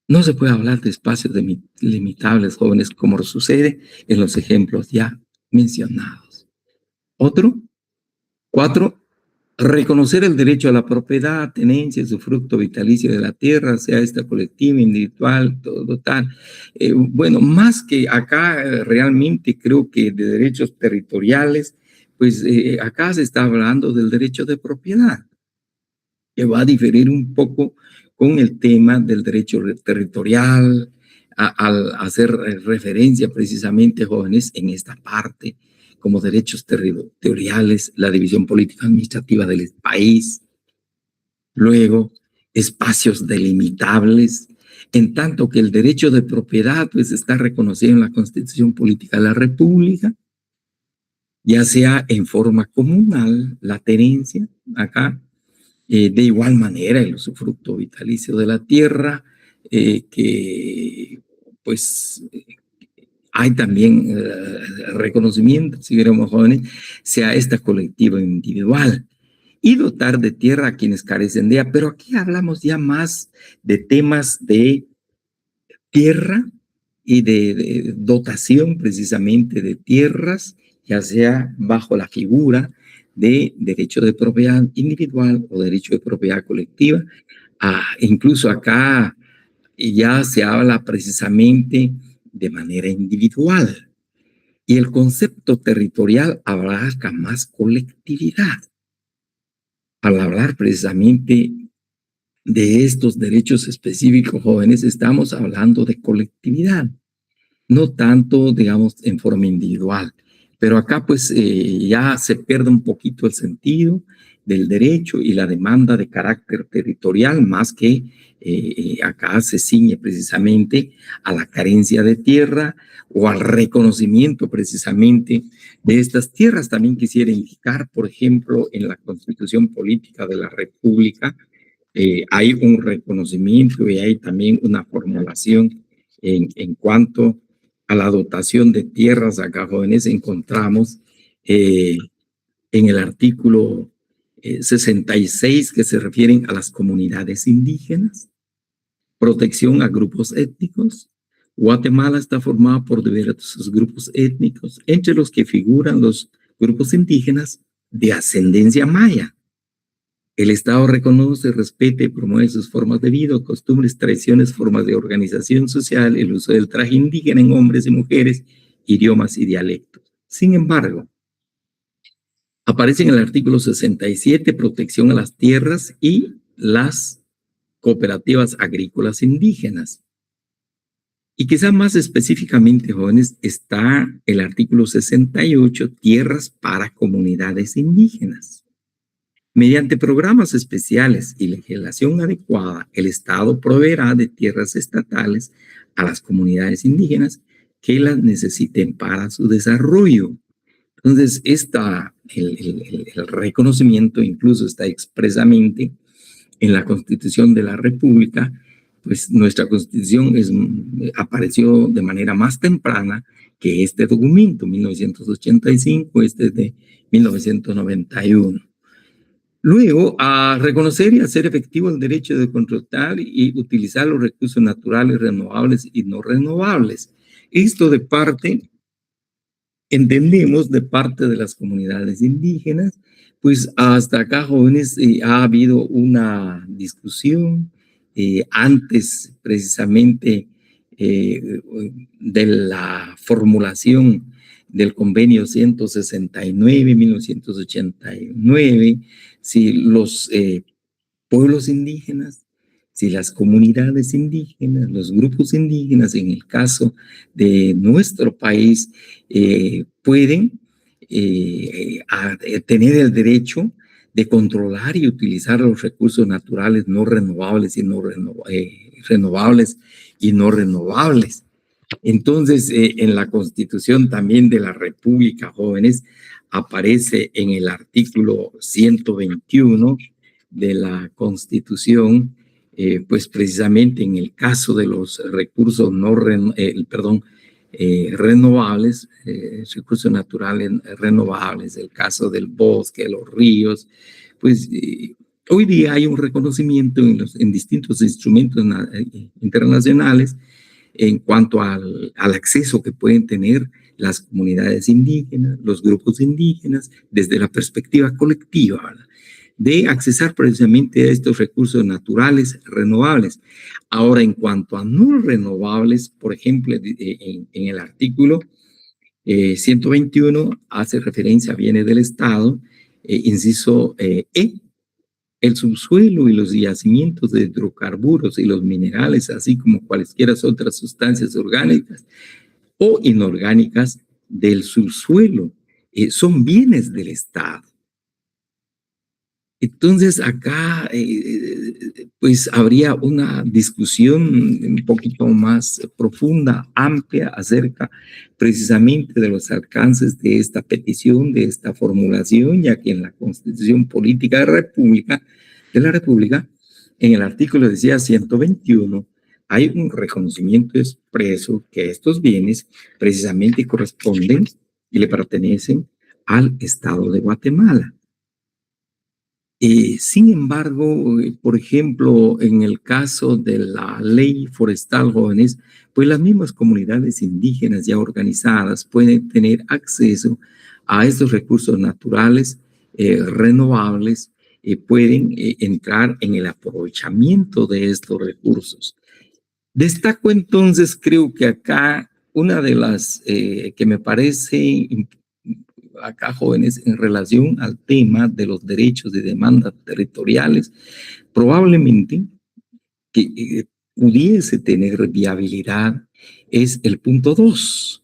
No se puede hablar de espacios delimitables, jóvenes, como sucede en los ejemplos ya mencionados. Otro, 4, reconocer el derecho a la propiedad, tenencia, usufructo vitalicio de la tierra, sea esta colectiva, individual, todo tal. Bueno, más que acá realmente creo que de derechos territoriales, pues acá se está hablando del derecho de propiedad, que va a diferir un poco con el tema del derecho territorial, al hacer referencia precisamente, jóvenes, en esta parte, como derechos territoriales, la división política administrativa del país, luego espacios delimitables, en tanto que el derecho de propiedad pues está reconocido en la Constitución Política de la República, ya sea en forma comunal, la tenencia, acá, de igual manera el usufructo vitalicio de la tierra, que pues hay también reconocimiento, si queremos jóvenes, sea esta colectiva individual, y dotar de tierra a quienes carecen de ella. Pero aquí hablamos ya más de temas de tierra y de dotación precisamente de tierras, ya sea bajo la figura de derecho de propiedad individual o derecho de propiedad colectiva. Incluso acá ya se habla precisamente de manera individual. Y el concepto territorial abarca más colectividad. Al hablar precisamente de estos derechos específicos, jóvenes, estamos hablando de colectividad, no tanto, digamos, en forma individual. Pero acá, pues, ya se pierde un poquito el sentido del derecho y la demanda de carácter territorial, más que acá se ciñe precisamente a la carencia de tierra o al reconocimiento precisamente de estas tierras. También quisiera indicar, por ejemplo, en la Constitución Política de la República, hay un reconocimiento y hay también una formulación en cuanto a la dotación de tierras. Acá, jóvenes, encontramos en el artículo 66 que se refieren a las comunidades indígenas, protección a grupos étnicos. Guatemala está formada por diversos grupos étnicos, entre los que figuran los grupos indígenas de ascendencia maya. El Estado reconoce, respeta y promueve sus formas de vida, costumbres, tradiciones, formas de organización social, el uso del traje indígena en hombres y mujeres, idiomas y dialectos. Sin embargo, aparece en el artículo 67 protección a las tierras y las cooperativas agrícolas indígenas. Y quizá más específicamente, jóvenes, está el artículo 68, tierras para comunidades indígenas. Mediante programas especiales y legislación adecuada, el Estado proveerá de tierras estatales a las comunidades indígenas que las necesiten para su desarrollo. Entonces, el reconocimiento incluso está expresamente en la Constitución de la República. Pues nuestra Constitución apareció de manera más temprana que este documento, 1985, este es de 1991. Luego, a reconocer y hacer efectivo el derecho de controlar y utilizar los recursos naturales renovables y no renovables. Esto de parte, entendemos, de parte de las comunidades indígenas, pues hasta acá, jóvenes, ha habido una discusión antes precisamente de la formulación del convenio 169, 1989, si los pueblos indígenas, si las comunidades indígenas, los grupos indígenas, en el caso de nuestro país, pueden tener el derecho de controlar y utilizar los recursos naturales no renovables y no renovables y no renovables. Entonces, en la Constitución también de la República, jóvenes, aparece en el artículo 121 de la Constitución pues precisamente en el caso de los recursos renovables, recursos naturales renovables, el caso del bosque, los ríos, pues hoy día hay un reconocimiento en distintos instrumentos internacionales en cuanto al acceso que pueden tener las comunidades indígenas, los grupos indígenas, desde la perspectiva colectiva, ¿verdad?, de accesar precisamente a estos recursos naturales renovables. Ahora, en cuanto a no renovables, por ejemplo, en el artículo 121 hace referencia a bienes del Estado, inciso el subsuelo y los yacimientos de hidrocarburos y los minerales, así como cualesquiera otras sustancias orgánicas o inorgánicas del subsuelo, son bienes del Estado. Entonces acá pues habría una discusión un poquito más profunda, amplia, acerca precisamente de los alcances de esta petición, de esta formulación, ya que en la Constitución Política de la República, en el artículo decía 121, hay un reconocimiento expreso que estos bienes precisamente corresponden y le pertenecen al Estado de Guatemala. Sin embargo, por ejemplo, en el caso de la ley forestal, jóvenes, pues las mismas comunidades indígenas ya organizadas pueden tener acceso a estos recursos naturales renovables, pueden entrar en el aprovechamiento de estos recursos. Destaco entonces, creo que acá una de las que me parece acá, jóvenes, en relación al tema de los derechos de demandas territoriales, probablemente que pudiese tener viabilidad es el punto 2.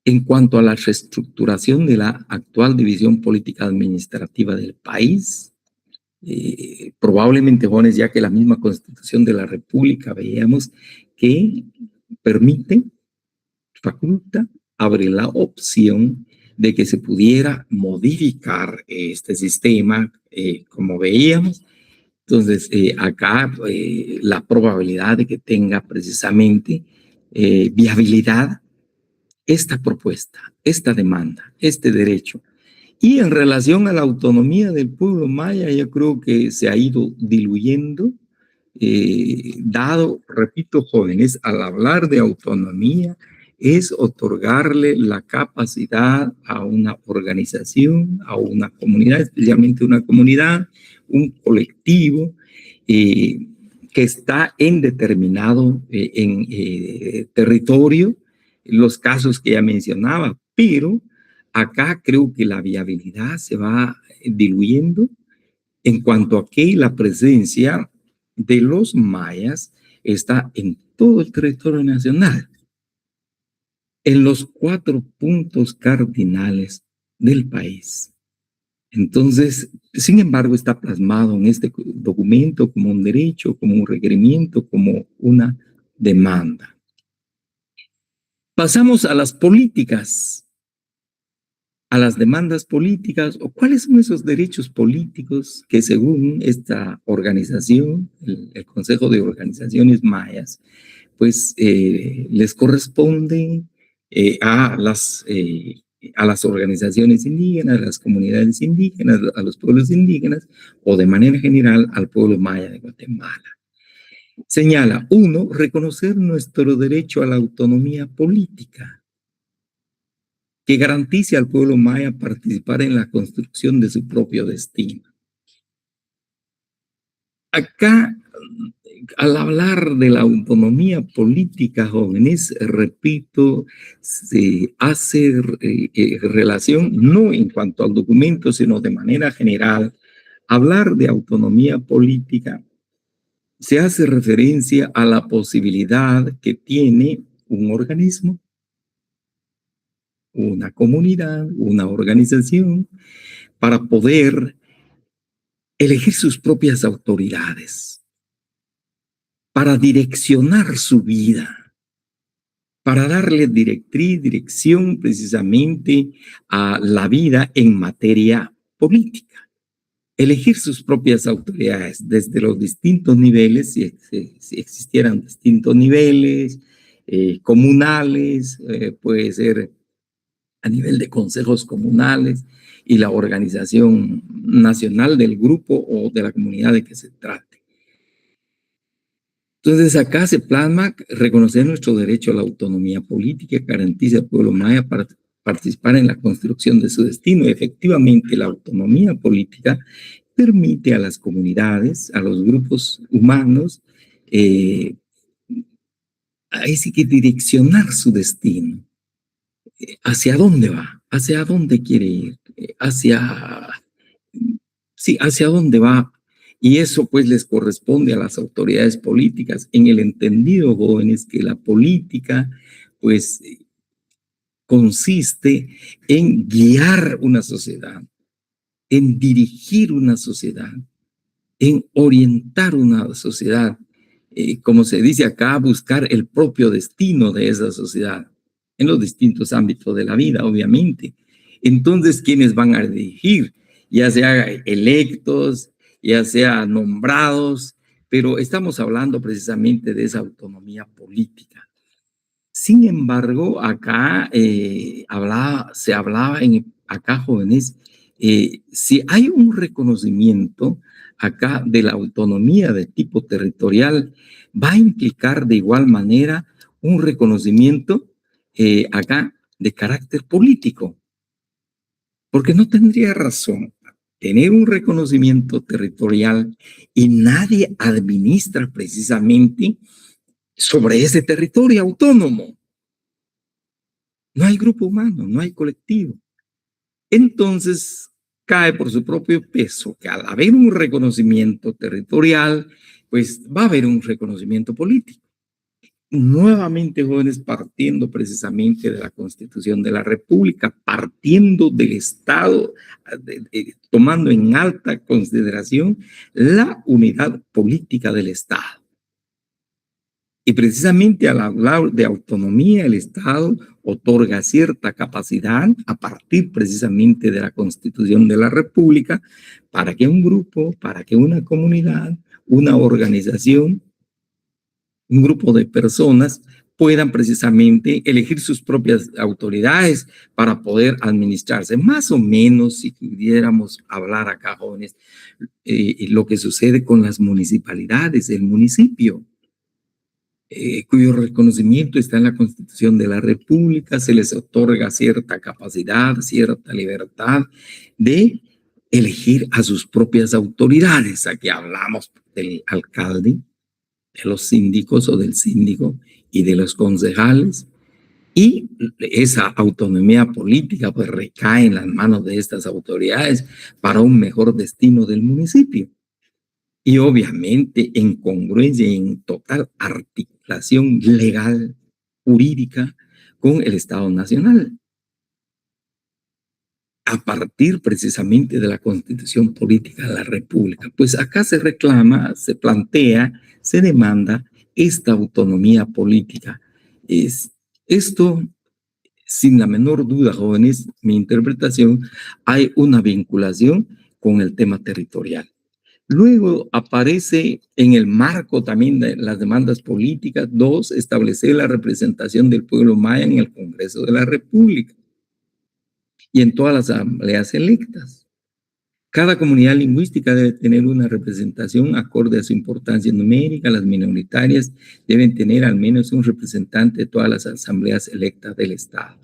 En cuanto a la reestructuración de la actual división política administrativa del país, probablemente, jóvenes, ya que la misma Constitución de la República veíamos que permite, faculta, abre la opción de que se pudiera modificar este sistema, como veíamos. Entonces, acá la probabilidad de que tenga precisamente viabilidad esta propuesta, esta demanda, este derecho. Y en relación a la autonomía del pueblo maya, yo creo que se ha ido diluyendo, dado, repito, jóvenes, al hablar de autonomía, es otorgarle la capacidad a una organización, a una comunidad, especialmente una comunidad, un colectivo, que está en determinado territorio, los casos que ya mencionaba, pero acá creo que la viabilidad se va diluyendo en cuanto a que la presencia de los mayas está en todo el territorio nacional, en los 4 puntos cardinales del país. Entonces, sin embargo, está plasmado en este documento como un derecho, como un requerimiento, como una demanda. Pasamos a las políticas, a las demandas políticas, o cuáles son esos derechos políticos que según esta organización, el Consejo de Organizaciones Mayas, pues les corresponden a las organizaciones indígenas, a las comunidades indígenas, a los pueblos indígenas, o de manera general al pueblo maya de Guatemala. Señala, 1, reconocer nuestro derecho a la autonomía política, que garantice al pueblo maya participar en la construcción de su propio destino. Acá, al hablar de la autonomía política, jóvenes, repito, se hace relación, no en cuanto al documento, sino de manera general. Hablar de autonomía política se hace referencia a la posibilidad que tiene un organismo, una comunidad, una organización, para poder elegir sus propias autoridades, para direccionar su vida, para darle dirección precisamente a la vida en materia política. elegir sus propias autoridades desde los distintos niveles, si existieran distintos niveles comunales, puede ser a nivel de consejos comunales y la organización nacional del grupo o de la comunidad de que se trate. Entonces acá se plasma reconocer nuestro derecho a la autonomía política que garantiza al pueblo maya para participar en la construcción de su destino. Efectivamente, la autonomía política permite a las comunidades, a los grupos humanos, ahí sí que direccionar su destino. ¿Hacia dónde va? ¿Hacia dónde quiere ir? Sí, hacia dónde va. Y eso pues les corresponde a las autoridades políticas, en el entendido, jóvenes, que la política pues consiste en guiar una sociedad, en dirigir una sociedad, en orientar una sociedad, como se dice acá, buscar el propio destino de esa sociedad en los distintos ámbitos de la vida, obviamente. Entonces, ¿quiénes van a dirigir? Ya sea electos, ya sea nombrados, pero estamos hablando precisamente de esa autonomía política. Sin embargo, acá se hablaba acá, jóvenes, si hay un reconocimiento acá de la autonomía de tipo territorial, va a implicar de igual manera un reconocimiento acá de carácter político, porque no tendría razón tener un reconocimiento territorial y nadie administra precisamente sobre ese territorio autónomo. No hay grupo humano, no hay colectivo. Entonces cae por su propio peso que al haber un reconocimiento territorial, pues va a haber un reconocimiento político. Nuevamente, jóvenes, partiendo precisamente de la Constitución de la República, partiendo del Estado, tomando en alta consideración la unidad política del Estado. Y precisamente al hablar de autonomía, el Estado otorga cierta capacidad a partir precisamente de la Constitución de la República para que un grupo, para que una comunidad, una organización, un grupo de personas puedan precisamente elegir sus propias autoridades para poder administrarse. Más o menos, si pudiéramos hablar acá, jóvenes, lo que sucede con las municipalidades, el municipio. Cuyo reconocimiento está en la Constitución de la República, se les otorga cierta capacidad, cierta libertad de elegir a sus propias autoridades. Aquí hablamos del alcalde, de los síndicos o del síndico y de los concejales, y esa autonomía política pues recae en las manos de estas autoridades para un mejor destino del municipio. Y obviamente en congruencia y en total articulación legal, jurídica, con el Estado Nacional. A partir precisamente de la Constitución Política de la República. Pues acá se reclama, se plantea, se demanda esta autonomía política. Esto, sin la menor duda, jóvenes, mi interpretación, hay una vinculación con el tema territorial. Luego aparece en el marco también de las demandas políticas, 2, establecer la representación del pueblo maya en el Congreso de la República y en todas las asambleas electas. Cada comunidad lingüística debe tener una representación acorde a su importancia numérica. Las minoritarias deben tener al menos un representante de todas las asambleas electas del Estado.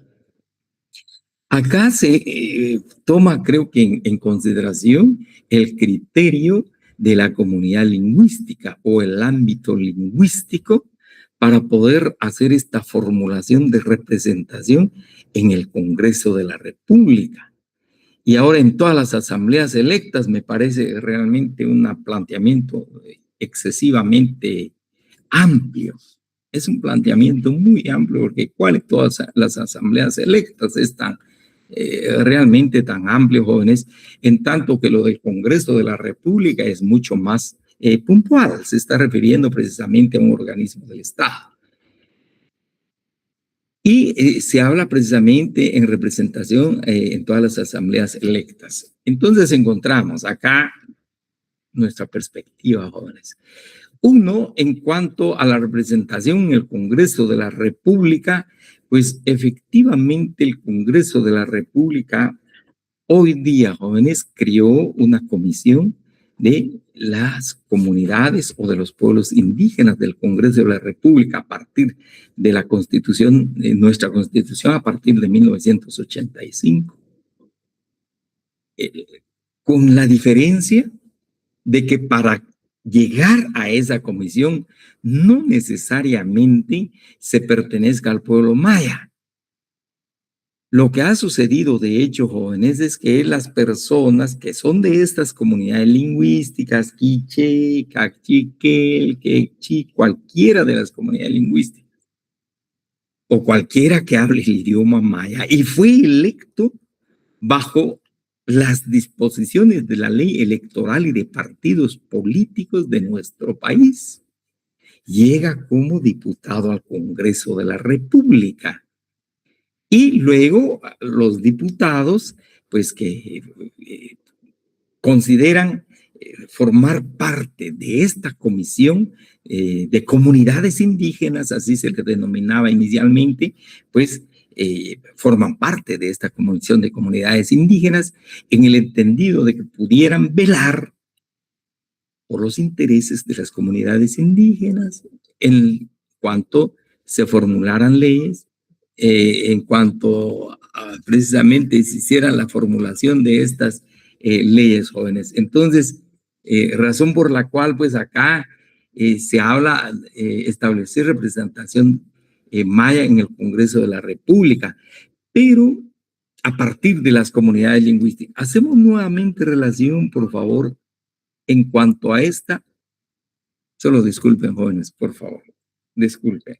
Acá se toma, creo que en consideración, el criterio de la comunidad lingüística o el ámbito lingüístico para poder hacer esta formulación de representación en el Congreso de la República. Y ahora en todas las asambleas electas me parece realmente un planteamiento excesivamente amplio. Es un planteamiento muy amplio porque ¿cuáles todas las asambleas electas están? Realmente tan amplio, jóvenes, en tanto que lo del Congreso de la República es mucho más puntual, se está refiriendo precisamente a un organismo del Estado. Y se habla precisamente en representación en todas las asambleas electas. Entonces encontramos acá nuestra perspectiva, jóvenes. Uno, en cuanto a la representación en el Congreso de la República, pues efectivamente el Congreso de la República hoy día, jóvenes, creó una comisión de las comunidades o de los pueblos indígenas del Congreso de la República a partir de la Constitución, nuestra Constitución a partir de 1985. Con la diferencia de que para llegar a esa comisión no necesariamente se pertenezca al pueblo maya. Lo que ha sucedido, de hecho, jóvenes, es que las personas que son de estas comunidades lingüísticas, quiché, cachiquel, quechí, cualquiera de las comunidades lingüísticas, o cualquiera que hable el idioma maya, y fue electo bajo las disposiciones de la ley electoral y de partidos políticos de nuestro país, llega como diputado al Congreso de la República. Y luego los diputados, pues que consideran formar parte de esta comisión de comunidades indígenas, así se le denominaba inicialmente, pues forman parte de esta comisión de comunidades indígenas en el entendido de que pudieran velar por los intereses de las comunidades indígenas en cuanto se formularan leyes, en cuanto a, precisamente se hiciera la formulación de estas leyes, jóvenes. Entonces, razón por la cual pues acá se habla establecer representación maya en el Congreso de la República, pero a partir de las comunidades lingüísticas. Hacemos nuevamente relación, por favor, en cuanto a esta. Solo disculpen, jóvenes, por favor, disculpen.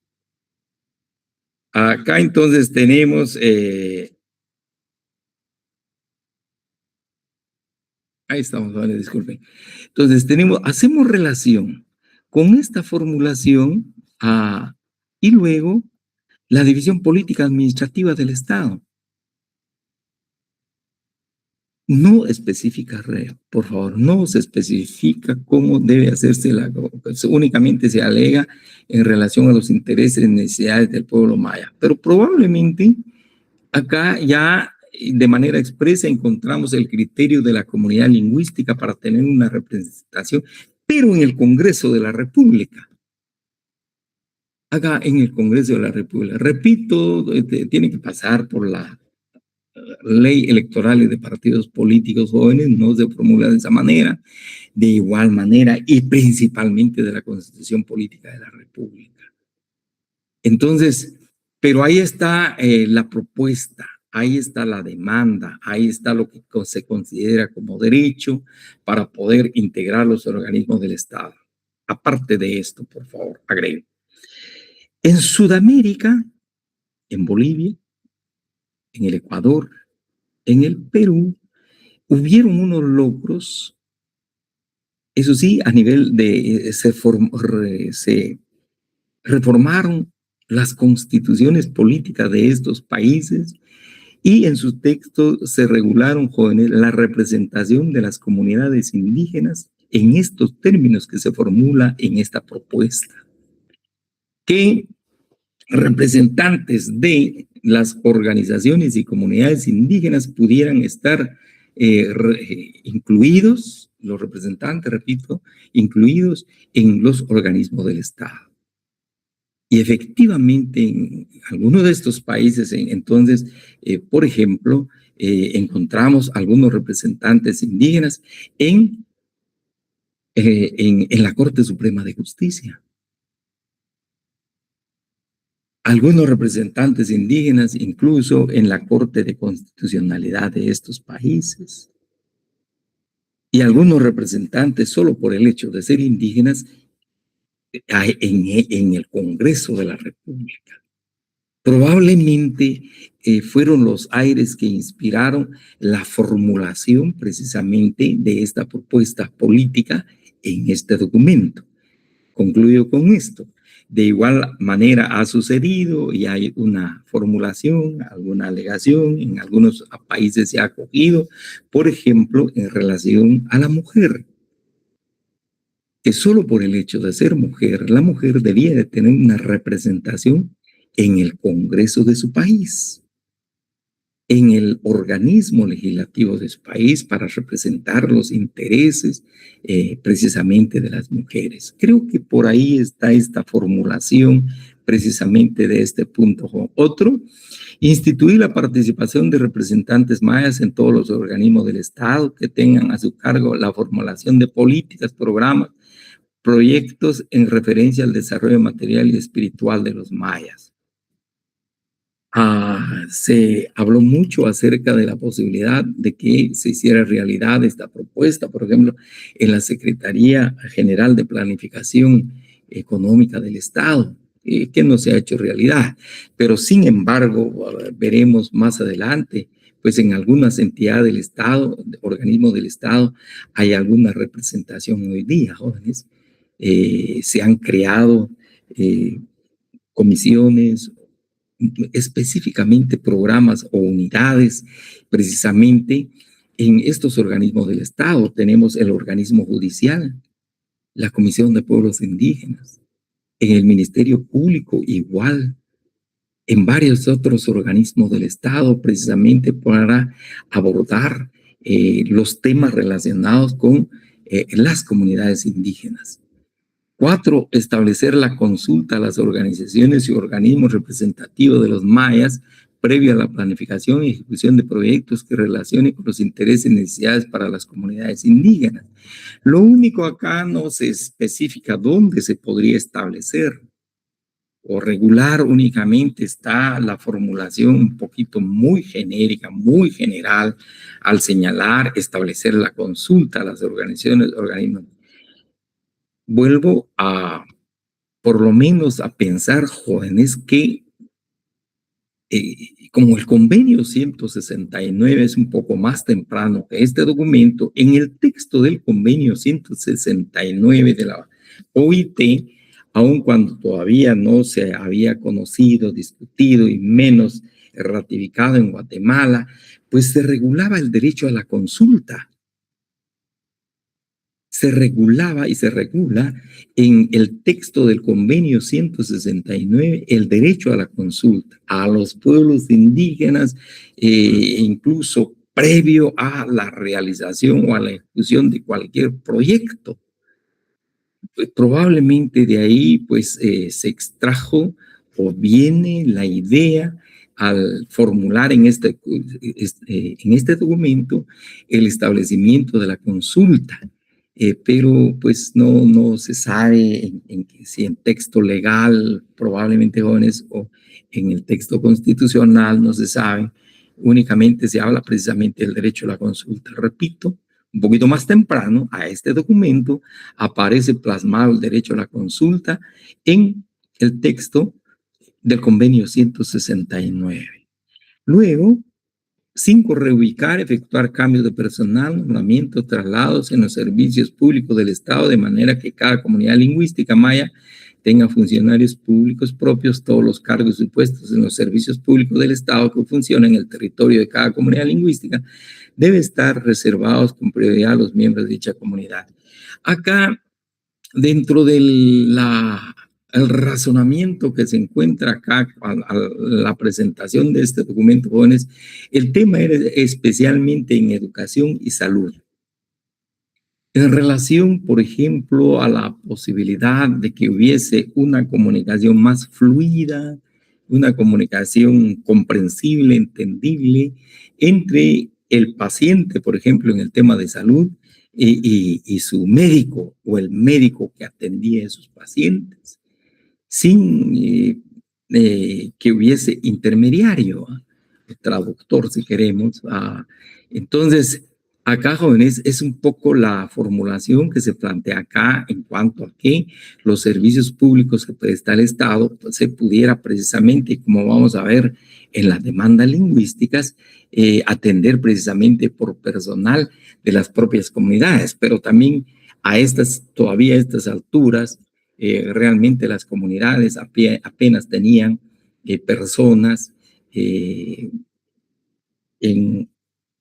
Acá entonces tenemos, ahí estamos, jóvenes, disculpen. Entonces hacemos relación con esta formulación y luego la división política administrativa del Estado. No especifica, por favor, no se especifica cómo debe hacerse pues únicamente se alega en relación a los intereses y necesidades del pueblo maya. Pero probablemente acá ya de manera expresa encontramos el criterio de la comunidad lingüística para tener una representación, pero en el Congreso de la República. Acá en el Congreso de la República. Repito, tiene que pasar por la ley electoral y de partidos políticos jóvenes, no se formula de esa manera, de igual manera y principalmente de la Constitución Política de la República. Entonces, pero ahí está la propuesta, ahí está la demanda, ahí está lo que se considera como derecho para poder integrar los organismos del Estado. Aparte de esto, por favor, agrego. En Sudamérica, en Bolivia, en el Ecuador, en el Perú, hubieron unos logros, eso sí, a nivel de, se reformaron las constituciones políticas de estos países y en sus textos se regularon, jóvenes, la representación de las comunidades indígenas en estos términos que se formula en esta propuesta. Que representantes de las organizaciones y comunidades indígenas pudieran estar incluidos, los representantes, repito, incluidos en los organismos del Estado. Y efectivamente, en algunos de estos países, entonces, por ejemplo, encontramos algunos representantes indígenas en la Corte Suprema de Justicia. Algunos representantes indígenas incluso en la Corte de Constitucionalidad de estos países. Y algunos representantes solo por el hecho de ser indígenas en el Congreso de la República. Probablemente fueron los aires que inspiraron la formulación precisamente de esta propuesta política en este documento. Concluyo con esto. De igual manera ha sucedido y hay una formulación, alguna alegación, en algunos países se ha acogido, por ejemplo, en relación a la mujer. que solo por el hecho de ser mujer, la mujer debía de tener una representación en el Congreso de su país, en el organismo legislativo de su país para representar los intereses precisamente de las mujeres. Creo que por ahí está esta formulación precisamente de este punto. Otro, instituir la participación de representantes mayas en todos los organismos del Estado que tengan a su cargo la formulación de políticas, programas, proyectos en referencia al desarrollo material y espiritual de los mayas. Se habló mucho acerca de la posibilidad de que se hiciera realidad esta propuesta, por ejemplo, en la Secretaría General de Planificación Económica del Estado, que no se ha hecho realidad. Pero sin embargo, veremos más adelante, pues en algunas entidades del Estado, organismos del Estado, hay alguna representación hoy día, jóvenes. Se han creado comisiones, específicamente programas o unidades, precisamente en estos organismos del Estado. Tenemos el organismo judicial, la Comisión de Pueblos Indígenas, en el Ministerio Público igual, en varios otros organismos del Estado, precisamente para abordar los temas relacionados con las comunidades indígenas. 4, establecer la consulta a las organizaciones y organismos representativos de los mayas previo a la planificación y ejecución de proyectos que relacionen con los intereses y necesidades para las comunidades indígenas. Lo único acá no se especifica dónde se podría establecer o regular, únicamente está la formulación un poquito muy genérica, muy general, al señalar, establecer la consulta a las organizaciones, organismos. Vuelvo a, por lo menos a pensar, jóvenes, que como el convenio 169 es un poco más temprano que este documento, en el texto del convenio 169 de la OIT, aun cuando todavía no se había conocido, discutido y menos ratificado en Guatemala, pues se regulaba el derecho a la consulta. Se regulaba y se regula en el texto del convenio 169 el derecho a la consulta a los pueblos indígenas, incluso previo a la realización o a la ejecución de cualquier proyecto. Pues probablemente de ahí pues se extrajo o viene la idea al formular en este documento el establecimiento de la consulta. Pero pues no se sabe si en texto legal, probablemente, jóvenes, o en el texto constitucional, no se sabe. Únicamente se habla precisamente del derecho a la consulta. Repito, un poquito más temprano a este documento aparece plasmado el derecho a la consulta en el texto del convenio 169. Luego, 5, reubicar, efectuar cambios de personal, nombramientos, traslados en los servicios públicos del Estado, de manera que cada comunidad lingüística maya tenga funcionarios públicos propios. Todos los cargos y puestos en los servicios públicos del Estado que funcionan en el territorio de cada comunidad lingüística deben estar reservados con prioridad a los miembros de dicha comunidad. Acá, dentro del el razonamiento que se encuentra acá a la presentación de este documento, jóvenes, el tema era especialmente en educación y salud. En relación, por ejemplo, a la posibilidad de que hubiese una comunicación más fluida, una comunicación comprensible, entendible, entre el paciente, por ejemplo, en el tema de salud, y su médico o el médico que atendía a esos pacientes, sin que hubiese intermediario, traductor si queremos. Entonces, acá, jóvenes, es un poco la formulación que se plantea acá en cuanto a que los servicios públicos que presta el Estado pues, se pudiera precisamente, como vamos a ver en las demandas lingüísticas, atender precisamente por personal de las propias comunidades, pero también todavía a estas alturas, realmente las comunidades apenas tenían personas en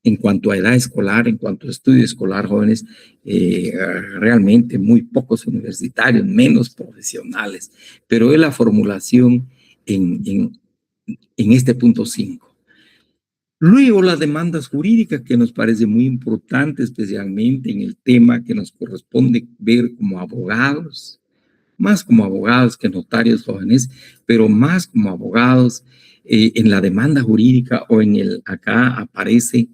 En cuanto a edad escolar, en cuanto a estudio escolar, jóvenes, realmente muy pocos universitarios, menos profesionales, pero es la formulación en este punto 5. Luego, las demandas jurídicas, que nos parece muy importante, especialmente en el tema que nos corresponde ver como abogados, más como abogados que notarios jóvenes, pero más como abogados en la demanda jurídica o acá aparece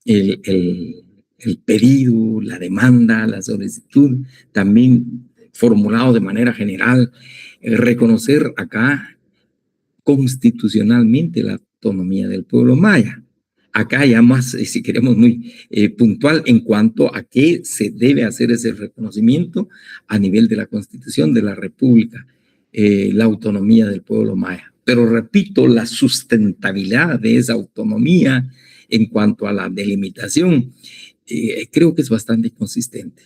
el, el, el pedido, la demanda, la solicitud, también formulado de manera general, reconocer acá constitucionalmente la autonomía del pueblo maya. Acá ya más, si queremos, muy puntual en cuanto a qué se debe hacer ese reconocimiento a nivel de la Constitución de la República, la autonomía del pueblo maya. Pero repito, la sustentabilidad de esa autonomía en cuanto a la delimitación, creo que es bastante consistente.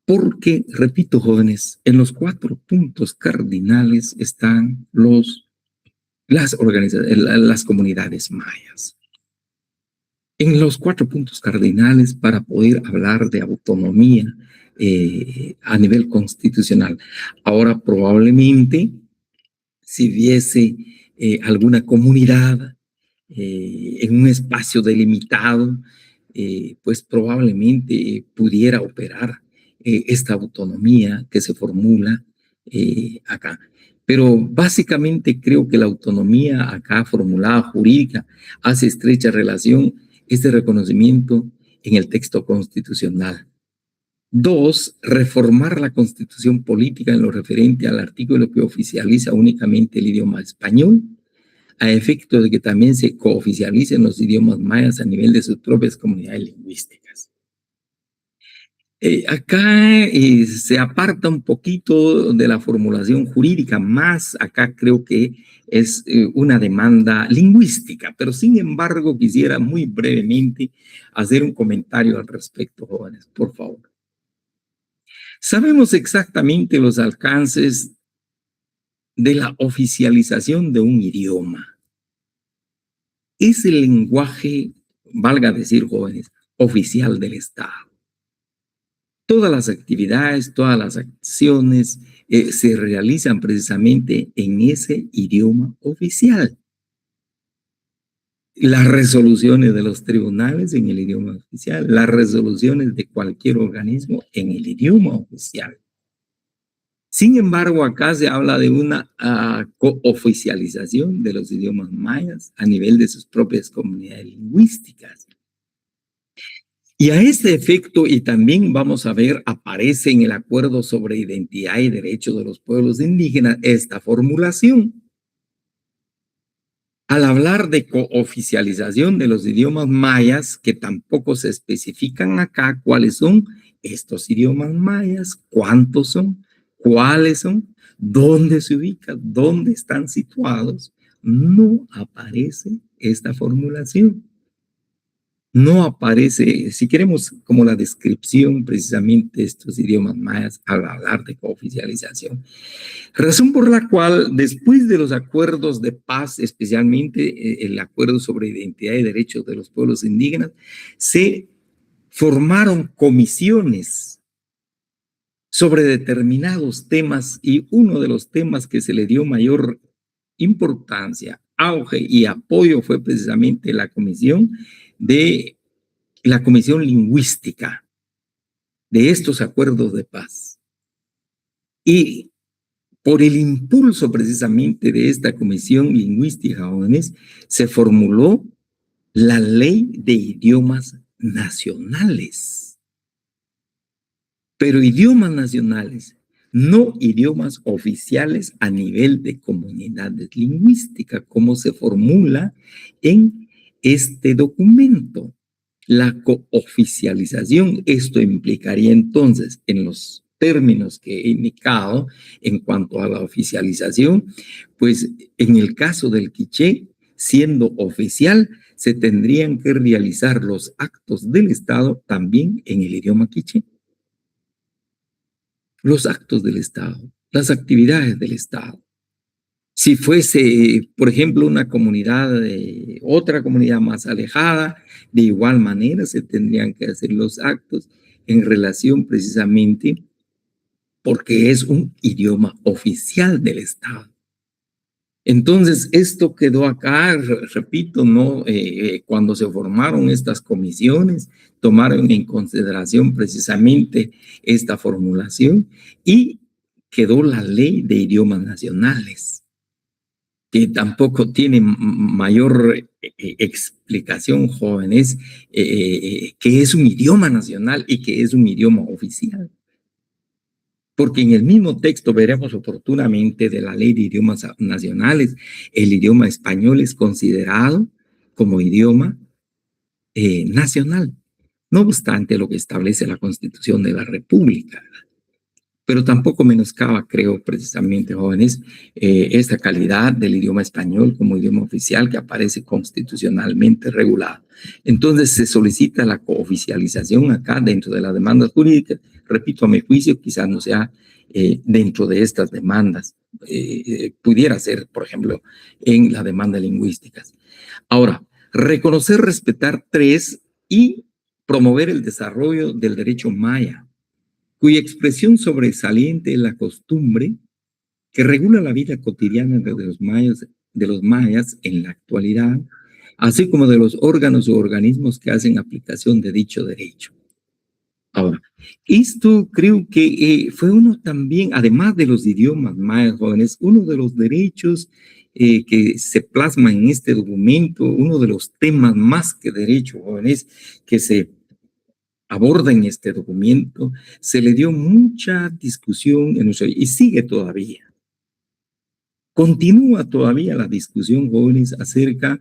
Porque, repito, jóvenes, en los 4 puntos cardinales están las comunidades mayas. En los 4 puntos cardinales para poder hablar de autonomía a nivel constitucional. Ahora, probablemente, si viese alguna comunidad en un espacio delimitado, pues probablemente pudiera operar esta autonomía que se formula acá. Pero básicamente creo que la autonomía acá formulada jurídica hace estrecha relación este reconocimiento en el texto constitucional. 2, reformar la constitución política en lo referente al artículo que oficializa únicamente el idioma español, a efecto de que también se cooficialicen los idiomas mayas a nivel de sus propias comunidades lingüísticas. Acá se aparta un poquito de la formulación jurídica, más acá creo que es una demanda lingüística, pero sin embargo quisiera muy brevemente hacer un comentario al respecto, jóvenes, por favor. Sabemos exactamente los alcances de la oficialización de un idioma. Es el lenguaje, valga decir, jóvenes, oficial del Estado. Todas las actividades, todas las acciones se realizan precisamente en ese idioma oficial. Las resoluciones de los tribunales en el idioma oficial, las resoluciones de cualquier organismo en el idioma oficial. Sin embargo, acá se habla de una cooficialización de los idiomas mayas a nivel de sus propias comunidades lingüísticas. Y a este efecto, y también vamos a ver, aparece en el Acuerdo sobre Identidad y Derechos de los Pueblos Indígenas esta formulación. Al hablar de cooficialización de los idiomas mayas, que tampoco se especifican acá cuáles son estos idiomas mayas, cuántos son, cuáles son, dónde se ubican, dónde están situados, no aparece esta formulación. No aparece, si queremos, como la descripción precisamente de estos idiomas mayas al hablar de cooficialización. Razón por la cual, después de los acuerdos de paz, especialmente el acuerdo sobre identidad y derechos de los pueblos indígenas, se formaron comisiones sobre determinados temas, y uno de los temas que se le dio mayor importancia, auge y apoyo fue precisamente la comisión lingüística de estos acuerdos de paz. Y por el impulso precisamente de esta comisión lingüística, jóvenes, se formuló la ley de idiomas nacionales. Pero idiomas nacionales, no idiomas oficiales a nivel de comunidades lingüísticas, como se formula en este documento. La cooficialización, esto implicaría entonces, en los términos que he indicado en cuanto a la oficialización, pues en el caso del quiché, siendo oficial, se tendrían que realizar los actos del Estado también en el idioma quiché. Los actos del Estado, las actividades del Estado. Si fuese, por ejemplo, una comunidad, otra comunidad más alejada, de igual manera se tendrían que hacer los actos en relación precisamente porque es un idioma oficial del Estado. Entonces, esto quedó acá, repito, ¿no? Cuando se formaron estas comisiones, tomaron en consideración precisamente esta formulación y quedó la ley de idiomas nacionales, que tampoco tiene mayor explicación, jóvenes, que es un idioma nacional y que es un idioma oficial. Porque en el mismo texto veremos oportunamente de la Ley de Idiomas Nacionales, el idioma español es considerado como idioma nacional, no obstante lo que establece la Constitución de la República. Pero tampoco menoscaba, creo, precisamente, jóvenes, esta calidad del idioma español como idioma oficial que aparece constitucionalmente regulado. Entonces se solicita la cooficialización acá dentro de las demandas jurídicas. Repito, a mi juicio, quizás no sea dentro de estas demandas. Pudiera ser, por ejemplo, en la demanda lingüísticas. Ahora, reconocer, respetar tres y promover el desarrollo del derecho maya, cuya expresión sobresaliente es la costumbre que regula la vida cotidiana de los mayas en la actualidad, así como de los órganos u organismos que hacen aplicación de dicho derecho. Ahora, esto creo que fue uno también, además de los idiomas mayas, jóvenes, uno de los derechos que se plasma en este documento, uno de los temas más que derechos, jóvenes, que se aborda en este documento, se le dio mucha discusión en nuestro, y sigue todavía. Continúa todavía la discusión, jóvenes, acerca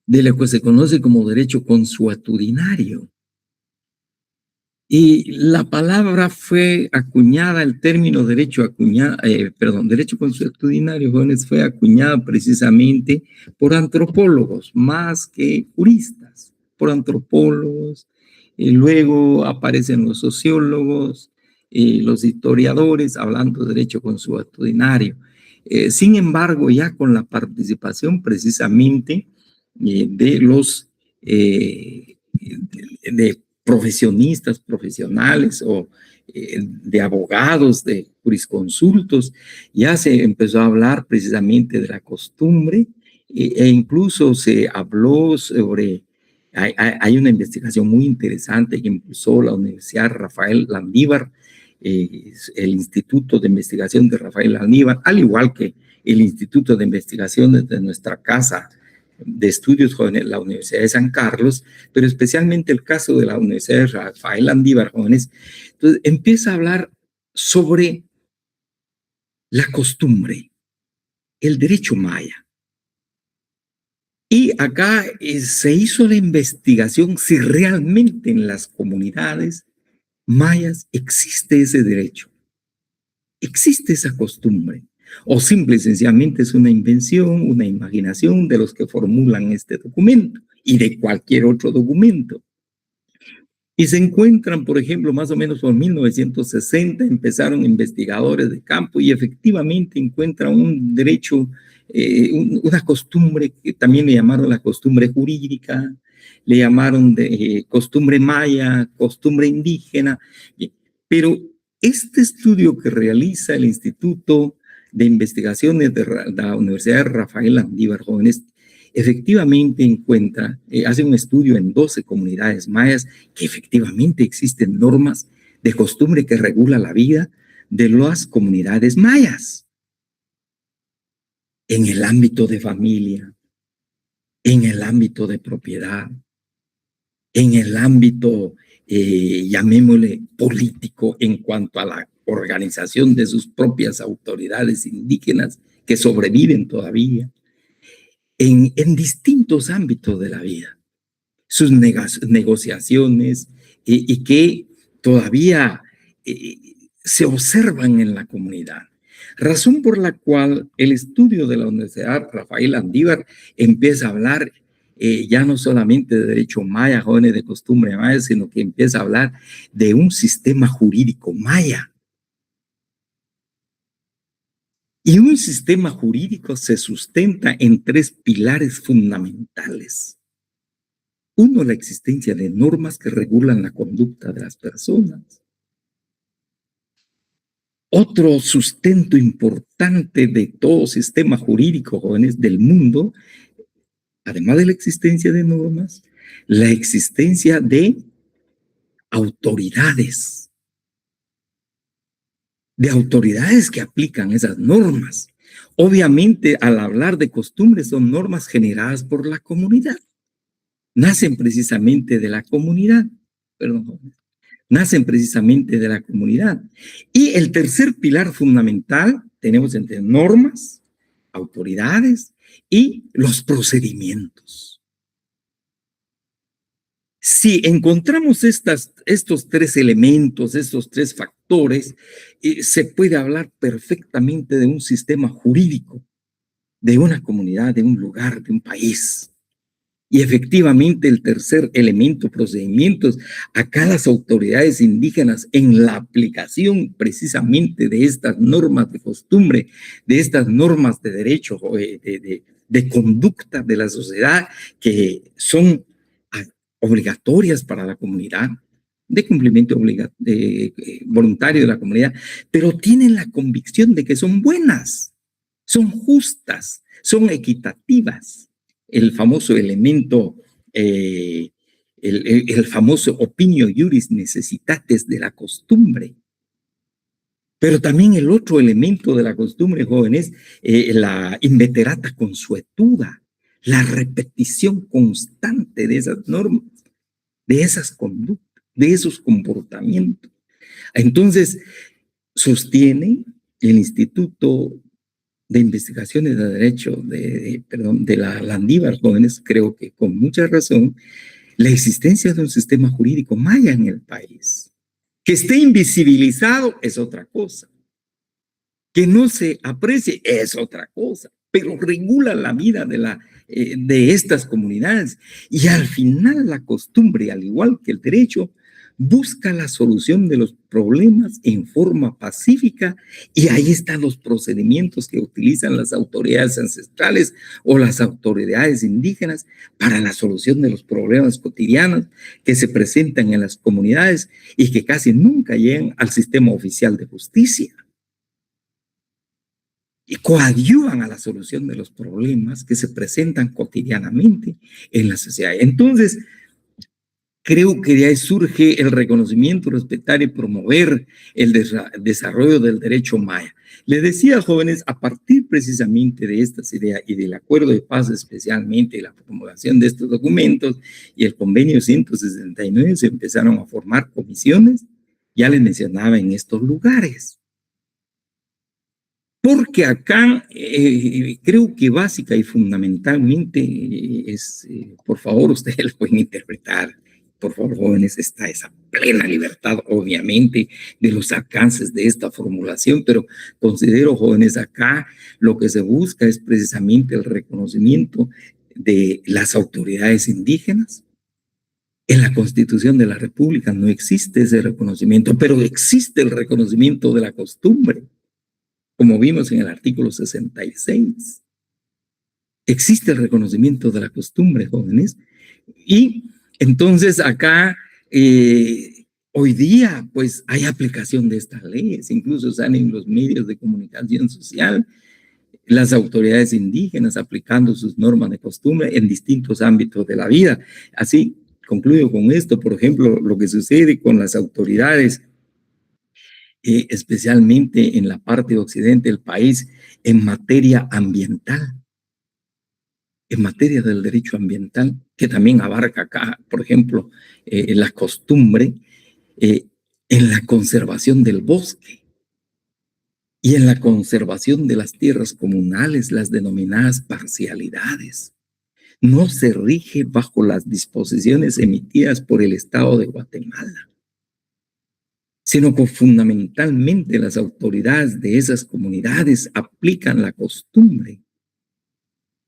de lo que se conoce como derecho consuetudinario. Y la palabra fue acuñada, el término derecho consuetudinario, jóvenes, fue acuñada precisamente por antropólogos más que juristas, por antropólogos. Luego aparecen los sociólogos, los historiadores hablando de derecho consuetudinario. Sin embargo, ya con la participación precisamente de los de profesionistas, profesionales o de abogados, de jurisconsultos, ya se empezó a hablar precisamente de la costumbre e incluso se habló sobre, hay una investigación muy interesante que impulsó la Universidad Rafael Landívar, el Instituto de Investigación de Rafael Landívar, al igual que el Instituto de Investigaciones de nuestra casa de estudios jóvenes, la Universidad de San Carlos, pero especialmente el caso de la Universidad de Rafael Landívar, jóvenes. Entonces empieza a hablar sobre la costumbre, el derecho maya. Y acá se hizo la investigación si realmente en las comunidades mayas existe ese derecho, existe esa costumbre, o simple y sencillamente es una invención, una imaginación de los que formulan este documento y de cualquier otro documento. Y se encuentran, por ejemplo, más o menos por 1960, empezaron investigadores de campo y efectivamente encuentran un derecho, una costumbre que también le llamaron la costumbre jurídica, le llamaron de costumbre maya, costumbre indígena, pero este estudio que realiza el Instituto de Investigaciones de la Universidad de Rafael Landívar, jóvenes, efectivamente encuentra, hace un estudio en 12 comunidades mayas que efectivamente existen normas de costumbre que regula la vida de las comunidades mayas en el ámbito de familia, en el ámbito de propiedad, en el ámbito, llamémosle, político en cuanto a la organización de sus propias autoridades indígenas que sobreviven todavía, en distintos ámbitos de la vida, sus negociaciones y que todavía se observan en la comunidad. Razón por la cual el estudio de la Universidad Rafael Landívar empieza a hablar ya no solamente de derecho maya, jóvenes de costumbre maya, sino que empieza a hablar de un sistema jurídico maya. Y un sistema jurídico se sustenta en tres pilares fundamentales. Uno, la existencia de normas que regulan la conducta de las personas. Otro sustento importante de todo sistema jurídico, jóvenes, del mundo, además de la existencia de normas, la existencia de autoridades que aplican esas normas. Obviamente, al hablar de costumbres, son normas generadas por la comunidad. Nacen precisamente de la comunidad. Nacen precisamente de la comunidad. Y el tercer pilar fundamental, tenemos entre normas, autoridades y los procedimientos. Si encontramos estos tres elementos, estos tres factores, se puede hablar perfectamente de un sistema jurídico, de una comunidad, de un lugar, de un país. Y efectivamente el tercer elemento, procedimientos, acá las autoridades indígenas en la aplicación precisamente de estas normas de costumbre, de estas normas de derecho, de conducta de la sociedad que son obligatorias para la comunidad, de cumplimiento voluntario de la comunidad, pero tienen la convicción de que son buenas, son justas, son equitativas. El famoso elemento, el famoso opinio iuris necessitatis de la costumbre. Pero también el otro elemento de la costumbre, jóvenes, la inveterata consuetuda, la repetición constante de esas normas, de esas conductas, de esos comportamientos. Entonces, sostiene el Instituto de Investigaciones de Derecho de la Landívar, jóvenes, creo que con mucha razón, la existencia de un sistema jurídico maya en el país. Que esté invisibilizado es otra cosa. Que no se aprecie es otra cosa, pero regula la vida de estas comunidades. Y al final la costumbre, al igual que el derecho, busca la solución de los problemas en forma pacífica, y ahí están los procedimientos que utilizan las autoridades ancestrales o las autoridades indígenas para la solución de los problemas cotidianos que se presentan en las comunidades y que casi nunca llegan al sistema oficial de justicia. Y coadyuvan a la solución de los problemas que se presentan cotidianamente en la sociedad. Entonces, creo que de ahí surge el reconocimiento, respetar y promover el desarrollo del derecho maya. Les decía, jóvenes, a partir precisamente de estas ideas y del acuerdo de paz, especialmente la promulgación de estos documentos y el convenio 169, se empezaron a formar comisiones, ya les mencionaba, en estos lugares. Porque acá creo que básica y fundamentalmente es, por favor, ustedes lo pueden interpretar, por favor, jóvenes, está esa plena libertad, obviamente, de los alcances de esta formulación, pero considero, jóvenes, acá lo que se busca es precisamente el reconocimiento de las autoridades indígenas. En la Constitución de la República no existe ese reconocimiento, pero existe el reconocimiento de la costumbre, como vimos en el artículo 66. Existe el reconocimiento de la costumbre, jóvenes, y entonces acá hoy día pues hay aplicación de estas leyes, incluso salen en los medios de comunicación social las autoridades indígenas aplicando sus normas de costumbre en distintos ámbitos de la vida. Así concluyo con esto, por ejemplo, lo que sucede con las autoridades especialmente en la parte occidente del país, en materia ambiental, en materia del derecho ambiental, que también abarca acá, por ejemplo, la costumbre, en la conservación del bosque y en la conservación de las tierras comunales, las denominadas parcialidades. No se rige bajo las disposiciones emitidas por el Estado de Guatemala, sino que fundamentalmente las autoridades de esas comunidades aplican la costumbre,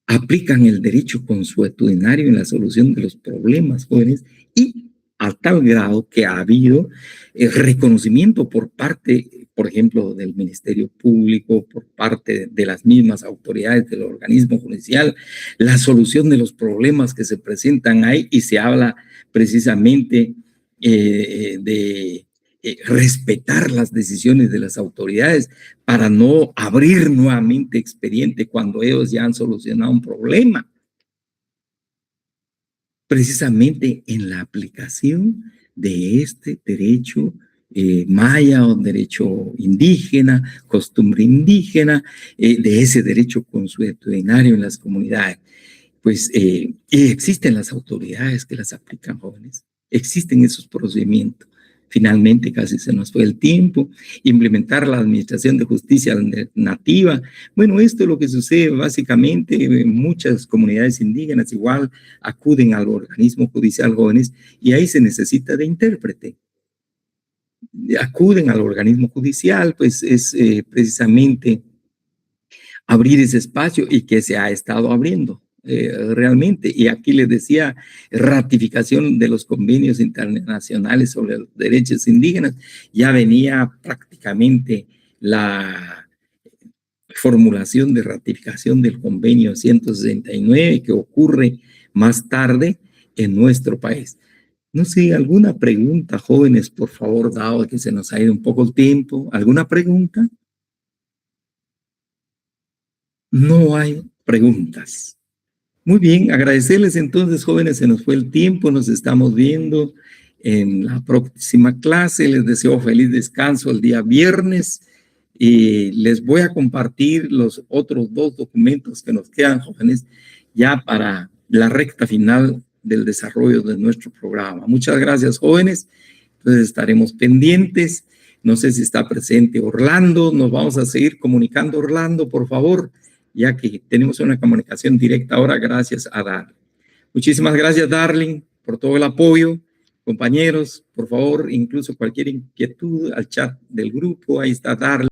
aplican el derecho consuetudinario en la solución de los problemas, jóvenes, y a tal grado que ha habido reconocimiento por parte por ejemplo, del Ministerio Público, por parte de las mismas autoridades del organismo judicial, la solución de los problemas que se presentan ahí, y se habla precisamente de respetar las decisiones de las autoridades para no abrir nuevamente expediente cuando ellos ya han solucionado un problema. Precisamente en la aplicación de este derecho maya o derecho indígena, costumbre indígena, de ese derecho consuetudinario en las comunidades. Pues existen las autoridades que las aplican, jóvenes. Existen esos procedimientos. Finalmente, casi se nos fue el tiempo. Implementar la administración de justicia alternativa. Bueno, esto es lo que sucede básicamente. Muchas comunidades indígenas igual acuden al organismo judicial, jóvenes, y ahí se necesita de intérprete. Acuden al organismo judicial, pues es precisamente abrir ese espacio, y que se ha estado abriendo realmente. Y aquí les decía, ratificación de los convenios internacionales sobre los derechos indígenas. Ya venía prácticamente la formulación de ratificación del convenio 169, que ocurre más tarde en nuestro país. No sé, alguna pregunta, jóvenes, por favor, dado que se nos ha ido un poco el tiempo. ¿Alguna pregunta? No hay preguntas. Muy bien, agradecerles entonces, jóvenes, se nos fue el tiempo, nos estamos viendo en la próxima clase. Les deseo feliz descanso el día viernes y les voy a compartir los otros 2 documentos que nos quedan, jóvenes, ya para la recta final del desarrollo de nuestro programa. Muchas gracias, jóvenes. Entonces estaremos pendientes. No sé si está presente Orlando. Nos vamos a seguir comunicando, Orlando, por favor, ya que tenemos una comunicación directa ahora gracias a Darling. Muchísimas gracias, Darling, por todo el apoyo. Compañeros, por favor, incluso cualquier inquietud al chat del grupo, ahí está Darling.